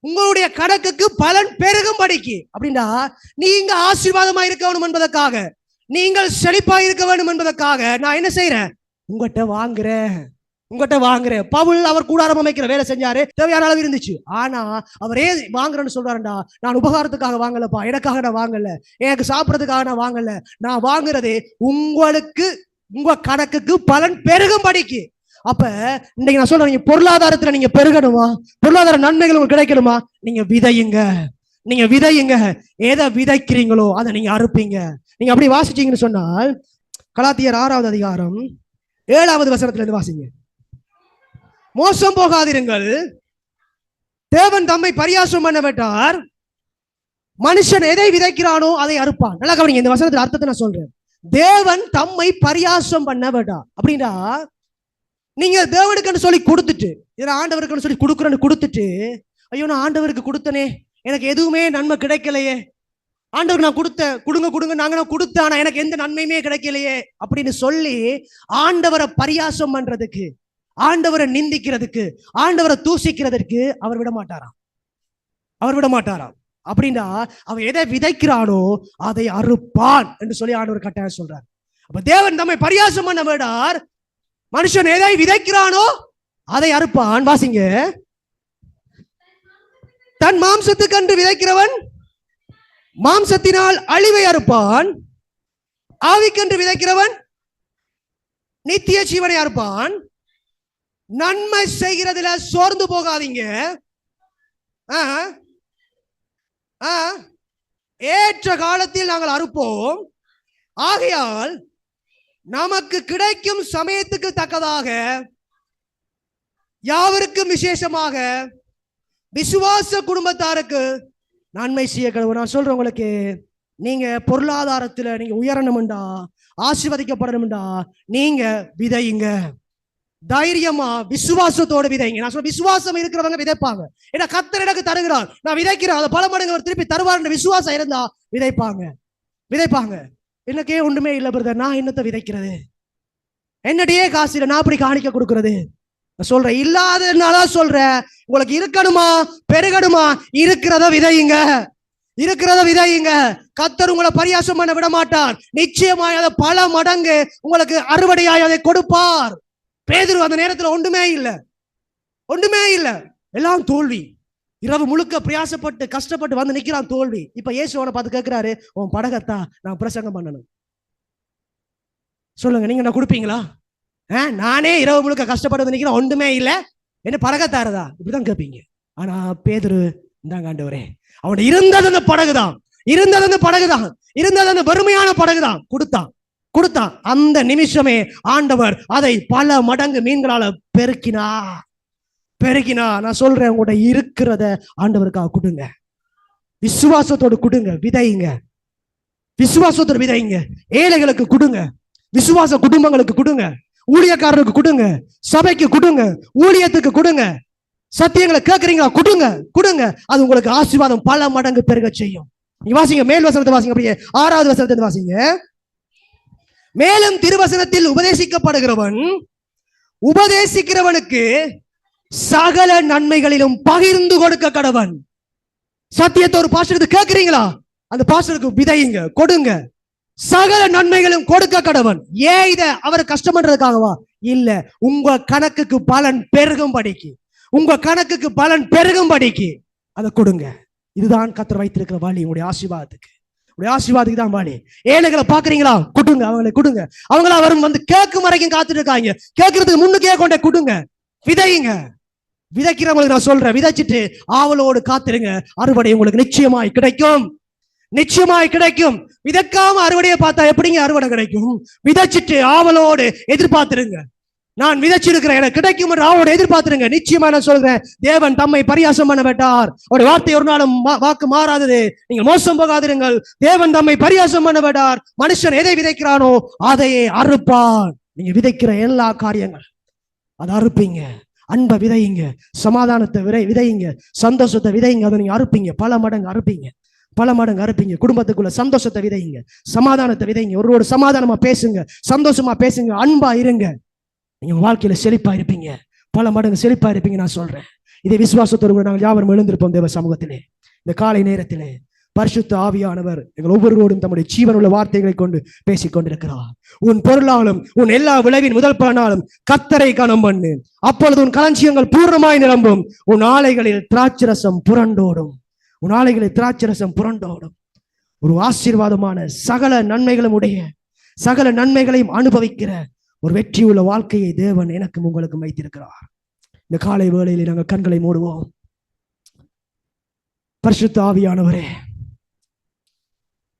உங்களுடைய கணக்குக்கு பலன் பெருகும்படிக்கு. அப்படின்னா நீங்க ஆசீர்வாதமா இருக்க வேண்டும் என்பதற்காக, நீங்கள் செழிப்பா இருக்க வேண்டும் என்பதற்காக நான் என்ன செய்யறேன், உங்கள்கிட்ட வாங்குறேன். பவுல் அவர் கூடாரம் அமைக்கிற வேலை செஞ்சாரு, தேவையான அளவு இருந்துச்சு. ஆனா அவர் ஏன் வாங்குறேன்னு சொல்றாருண்டா, நான் உபகாரத்துக்காக வாங்கலப்பா, எனக்காக நான் வாங்கல, எனக்கு சாப்பிடறதுக்காக நான் வாங்கல, நான் வாங்குறது உங்களுக்கு உங்க கணக்குக்கு பலன் பெருகும்படிக்கு. அப்ப இன்னைக்கு நான் சொல்றேன், நீங்க பொருளாதாரத்துல நீங்க பெருகணுமா, பொருளாதார நன்மைகள் உங்களுக்கு கிடைக்கணுமா, நீங்க விதையுங்க. எதை விதைக்கிறீங்களோ அதை நீங்க அறுப்பீங்க. நீங்க அப்படி வாசிச்சீங்கன்னு சொன்னால், கலாத்தியர் 6வது அதிகாரம் 7வது வசனத்துல இருந்து வாசிங்க. மோசம் போகாதிருங்கள், தேவன் தம்மை பரியாசம் பண்ண விட்டார், மனுஷன் எதை விதைக்கிறானோ அதை அறுப்பான். நல்லா கவனிங்க, இந்த வசனத்துல அர்த்தத்தை நான் சொல்றேன். தேவன் தம்மை பரியாசம் பண்ண விட்டார் அப்படின்னா, நீங்க தேவனுக்குன்னு சொல்லி கொடுத்துட்டு, இதை ஆண்டவருக்குன்னு சொல்லி கொடுத்துட்டு, ஐயோ நான் ஆண்டவருக்கு கொடுத்தனே, எனக்கு எதுவுமே நன்மை கிடைக்கலையே, ஆண்டவருக்கு நான் கொடுங்க நான் கொடுத்தேன், ஆனா எனக்கு எந்த நன்மையுமே கிடைக்கலையே அப்படின்னு சொல்லி ஆண்டவரை பரியாசம் பண்றதுக்கு, ஆண்டவரை நிந்திக்கிறதுக்கு, ஆண்டவரை தூசிக்கிறதுக்கு அவர் விட மாட்டாராம். அப்படின்னா அவன் எதை விதைக்கிறானோ அதை அறுப்பான் என்று சொல்லி ஆண்டவர் கட்டாயம் சொல்றார். அப்ப தேவன் நம்மை பரியாசம் பண்ண விடார். மனுஷன் எதை விதைக்கிறானோ அதை அறுப்பான். வாசிங்க, தன் மாம்சத்துக்கென்று விதைக்கிறவன் மாம்சத்தினால் அழிவை அறுப்பான், ஆவிக்கென்று விதைக்கிறவன் நித்திய ஜீவனை அறுப்பான். நன்மை செய்கிறதுல சோர்ந்து போகாதீங்க. ஏற்ற காலத்தில் நாங்கள் அறுப்போம். ஆகையால் நமக்கு கிடைக்கும் சமயத்துக்கு தக்கதாக யாவருக்கும் விசேஷமாக விசுவாச குடும்பத்தாருக்கு நன்மை செய்ய கடவுள். நான் சொல்றேன் உங்களுக்கு, நீங்க பொருளாதாரத்துல நீங்க உயரணும்டா, ஆசீர்வதிக்கப்படணும்டா, நீங்க விதையுங்க. தைரியமா விசுவாசத்தோட விதைங்க. நான் சொல்ல, விசுவாசம் இருக்கிறவங்க விதைப்பாங்க. ஏன்னா கர்த்தர் எனக்கு தருகிறார், நான் விதைக்கிறேன், அதை பல மடங்கு அவர் திருப்பி தருவார் விசுவாசம் இருந்தா விதைப்பாங்க. எனக்கே ஒன்றுமே இல்லை பிரதர், நான் என்னத்தை விதைக்கிறது? என்னடையே காசு இல்லை, நான் அப்படி காணிக்க கொடுக்கறது? சொல்றேன், இல்லாததுனால சொல்றேன். உங்களுக்கு இருக்கணுமா, பெருகணுமா, இருக்கிறத விதையுங்க. கர்த்தர் உங்களை பரியாசம் பண்ண விட மாட்டார். நிச்சயமாய் அதை பல மடங்கு உங்களுக்கு அறுவடையாய் அதை கொடுப்பார். பேதுரு அந்த நேரத்துல ஒன்றுமே இல்லை, எல்லாம் தோல்வி. இரவு முழுக்க பிரயாசப்பட்டு கஷ்டப்பட்டு வந்து நிக்கிறான், தோல்வி. இப்ப இயேசுவனை பார்த்து கேட்கிறாரு, உன் படகத்தா நான் பிரசங்கம் பண்ணணும், சொல்லுங்க, நீங்க நான் கொடுப்பீங்களா? நானே இரவு முழுக்க கஷ்டப்பட்டு நிக்கிறேன், ஒன்றுமே இல்லை, என்ன படகத்தாரதா? இப்படிதான் கேட்பீங்க. ஆனா பேதுரு, இந்தாங்க ஆண்டவரே, அவன் இருந்தது அந்த படகுதான், இருந்தது அந்த வறுமையான படகுதான், கொடுத்தான். அந்த நிமிஷமே ஆண்டவர் அதை பல மடங்கு மீன்களால பெருக்கினா. நான் சொல்றேன், உங்களோட இருக்கிறத ஆண்டவருக்காக கொடுங்க, விசுவாசத்தோடு கொடுங்க, விதைங்க, விசுவாசத்தோடு விதைங்க. ஏழைகளுக்கு கொடுங்க, விசுவாச குடும்பங்களுக்கு கொடுங்க, ஊழியக்காரருக்கு கொடுங்க, சபைக்கு கொடுங்க, ஊழியத்துக்கு கொடுங்க. சத்தியங்களை கேட்கறீங்களா? கொடுங்க. அது உங்களுக்கு ஆசீர்வாதம் பல மடங்கு பெருக செய்யும். நீங்க வாசிங்க, மேல் வசனத்தை வாசிங்க, அப்படியே 6வது வசனத்தை வாசிங்க. மேலும் திருவசனத்தில் உபதேசிக்கிறவனுக்கு சகல நன்மைகளிலும் பகிர்ந்து கொடுக்க கடவன். சத்தியத்தை ஒரு பாஸ்டருக்கு கேட்கிறீங்களா? அந்த பாஸ்டருக்கு விதையுங்க, கொடுங்க. சகல நன்மைகளும் கொடுக்க கடவன். ஏன் இத அவர் கஷ்டம் பண்றதுக்காகவா? இல்ல, உங்க கணக்குக்கு பலன் பெருகும்படிக்கு அதை கொடுங்க. இதுதான் கர்த்தர் வைத்திருக்கிற வழி. உங்களுடைய ஆசீர்வாதத்துக்கு தான் வழி. ஏழைகளை பாக்குறீங்களா? கொடுங்க, அவங்களுக்கு கொடுங்க. அவங்களா வரும் வந்து கேட்கும் வரைக்கும் காத்துட்டு இருக்காங்க, கேட்கறதுக்கு முன்னுக்கே கொண்டே கொடுங்க, விதையுங்க. விதைக்கிறவங்களுக்கு நான் சொல்றேன், விதைச்சிட்டு ஆவலோடு காத்திருங்க, அறுவடை உங்களுக்கு நிச்சயமாய் கிடைக்கும். விதைக்காம அறுவடையை பார்த்தா எப்படிங்க அறுவடை கிடைக்கும்? விதைச்சிட்டு ஆவலோடு எதிர்பார்த்திருங்க. நான் விதைச்சிருக்கிறேன், எனக்கு கிடைக்கும் என்று ஆவலோடு எதிர்பார்த்திருங்க. நிச்சயமா நான் சொல்றேன், தேவன் தம்மை பரியாசம் பண்ண விட்டார். அவருடைய வார்த்தை ஒரு நாளும் வாக்கு மாறாதது. நீங்கள் மோசம் போகாதிருங்கள். தேவன் தம்மை பரியாசம் பண்ண விட்டார். மனுஷன் எதை விதைக்கிறானோ அதையே அறுப்பான். நீங்க விதைக்கிற எல்லா காரியங்கள் அதை அறுப்பீங்க. அன்பை விதையுங்க, சமாதானத்தை விதையுங்க, சந்தோஷத்தை விதையுங்க. அதை நீங்க அறுப்பீங்க, பல மடங்கு அறுப்பீங்க. குடும்பத்துக்குள்ள சந்தோஷத்தை விதையுங்க, சமாதானத்தை விதையுங்க. ஒருவோடு சமாதானமா பேசுங்க, சந்தோஷமா பேசுங்க, அன்பா இருங்க. நீங்க வாழ்க்கையில செழிப்பா இருப்பீங்க, பல மடங்கு செழிப்பா இருப்பீங்க. நான் சொல்றேன், இதை விசுவாசத்தோடு நாங்கள் யாவரும் எழுந்திருப்போம். தேவ சமூகத்திலே இந்த காலை நேரத்திலே பரிசுத்த ஆவியானவர் எங்கள் ஒவ்வொருவரோடும் தம்முடைய ஜீவனுள்ள வார்த்தைகளை கொண்டு பேசிக் கொண்டிருக்கிறார். உன் பொருளாலும் உன் எல்லா விளைவின் முதல் பலனாலும் கர்த்தரை கனம் பண்ணு, அப்பொழுது உன் களஞ்சியங்கள் பூர்ணமாய் நிரம்பும். உன் ஆலைகளில் திராட்சரசம் புரண்டோடும். ஒரு ஆசீர்வாதமான சகல நன்மைகளையும் அனுபவிக்கிற ஒரு வெற்றியுள்ள வாழ்க்கையை தேவன் எனக்கும் உங்களுக்கும் வைத்திருக்கிறார். இந்த காலை வேளையில் நாங்கள் கண்களை மூடுவோம். பரிசுத்த ஆவியானவரே,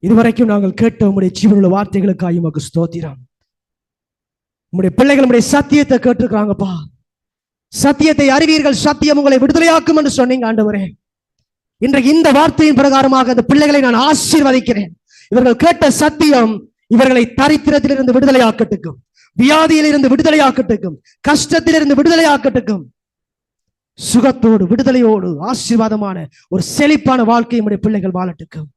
இதுவரைக்கும் நாங்கள் கேட்ட உம்முடைய ஜீவனுள்ள வார்த்தைகளுக்காக உமக்கு ஸ்தோத்திரம். உம்முடைய பிள்ளைகள் உம்முடைய சத்தியத்தை கேட்டிருக்காங்கப்பா. சத்தியத்தை அறிவீர்கள், சத்தியம் உங்களை விடுதலையாக்கும் என்று சொன்னீங்க ஆண்டவரே. இன்றைக்கு இந்த வார்த்தையின் பிரகாரமாக அந்த பிள்ளைகளை நான் ஆசீர்வதிக்கிறேன். இவர்கள் கேட்ட சத்தியம் இவர்களை தரித்திரத்திலிருந்து விடுதலையாக்கட்டுக்கும், வியாதியிலிருந்து விடுதலையாக்கட்டுக்கும், கஷ்டத்திலிருந்து விடுதலையாக்கட்டுக்கும், சுகத்தோடு விடுதலையோடு ஆசீர்வாதமான ஒரு செழிப்பான வாழ்க்கையை நம்முடைய பிள்ளைகள் வாழட்டுக்கும்.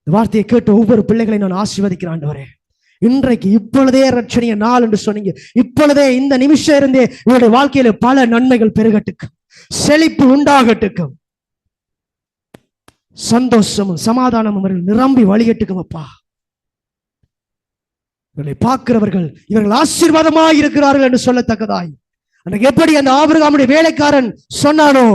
இந்த வார்த்தையை கேட்டு ஒவ்வொரு பிள்ளைகளையும் நான் ஆசீர்வதிக்கிறேன் ஆண்டவரே. இன்றைக்கு இப்பொழுதே ரட்சணிய நாள் என்று சொன்னீங்க. இப்பொழுதே இந்த நிமிஷம் இருந்தே இவருடைய வாழ்க்கையில பல நன்மைகள் பெருகட்டுக்கும், செழிப்பு உண்டாகட்டுக்கும். சந்தோஷமும் சமாதானமும் அவர்கள் நிரம்பி வழிகட்டுக்கும் அப்பா. இவர்களை பார்க்கிறவர்கள் இவர்கள் ஆசீர்வாதமாய் இருக்கிறார்கள் என்று சொல்லத்தக்கதாய், அன்றைக்கு எப்படி அந்த ஆபிரகாமுடைய வேலைக்காரன் சொன்னானோ,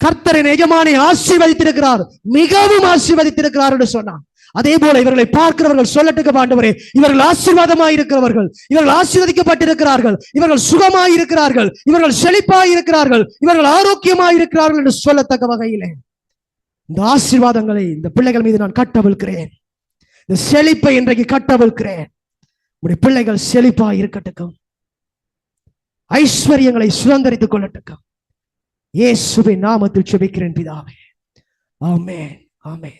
கர்த்தரின் எஜமானை ஆசீர்வதித்திருக்கிறார், மிகவும் ஆசீர்வதித்திருக்கிறார் என்று சொன்னான். அதே போல இவர்களை பார்க்கிறவர்கள் சொல்லட்டுக்கு ஆண்டவரே, இவர்கள் ஆசீர்வாதமாய் இருக்கிறவர்கள், இவர்கள் ஆசீர்வதிக்கப்பட்டிருக்கிறார்கள், இவர்கள் சுகமாய் இருக்கிறார்கள், இவர்கள் செழிப்பாய் இருக்கிறார்கள், இவர்கள் ஆரோக்கியமாய் இருக்கிறார்கள் என்று சொல்லத்தக்க வகையிலே இந்த ஆசீர்வாதங்களை இந்த பிள்ளைகள் மீது நான் கட்டவிழ்க்கிறேன். இந்த செழிப்பை இன்றைக்கு கட்டவிழ்க்கிறேன். உடைய பிள்ளைகள் செழிப்பாய் இருக்கட்டும், ஐஸ்வர்யங்களை சுதந்திரித்துக் கொள்ளட்டும். இயேசுவின் நாமத்தில் ஜெபிக்கிறேன் பிதாவே, ஆமென், ஆமென்.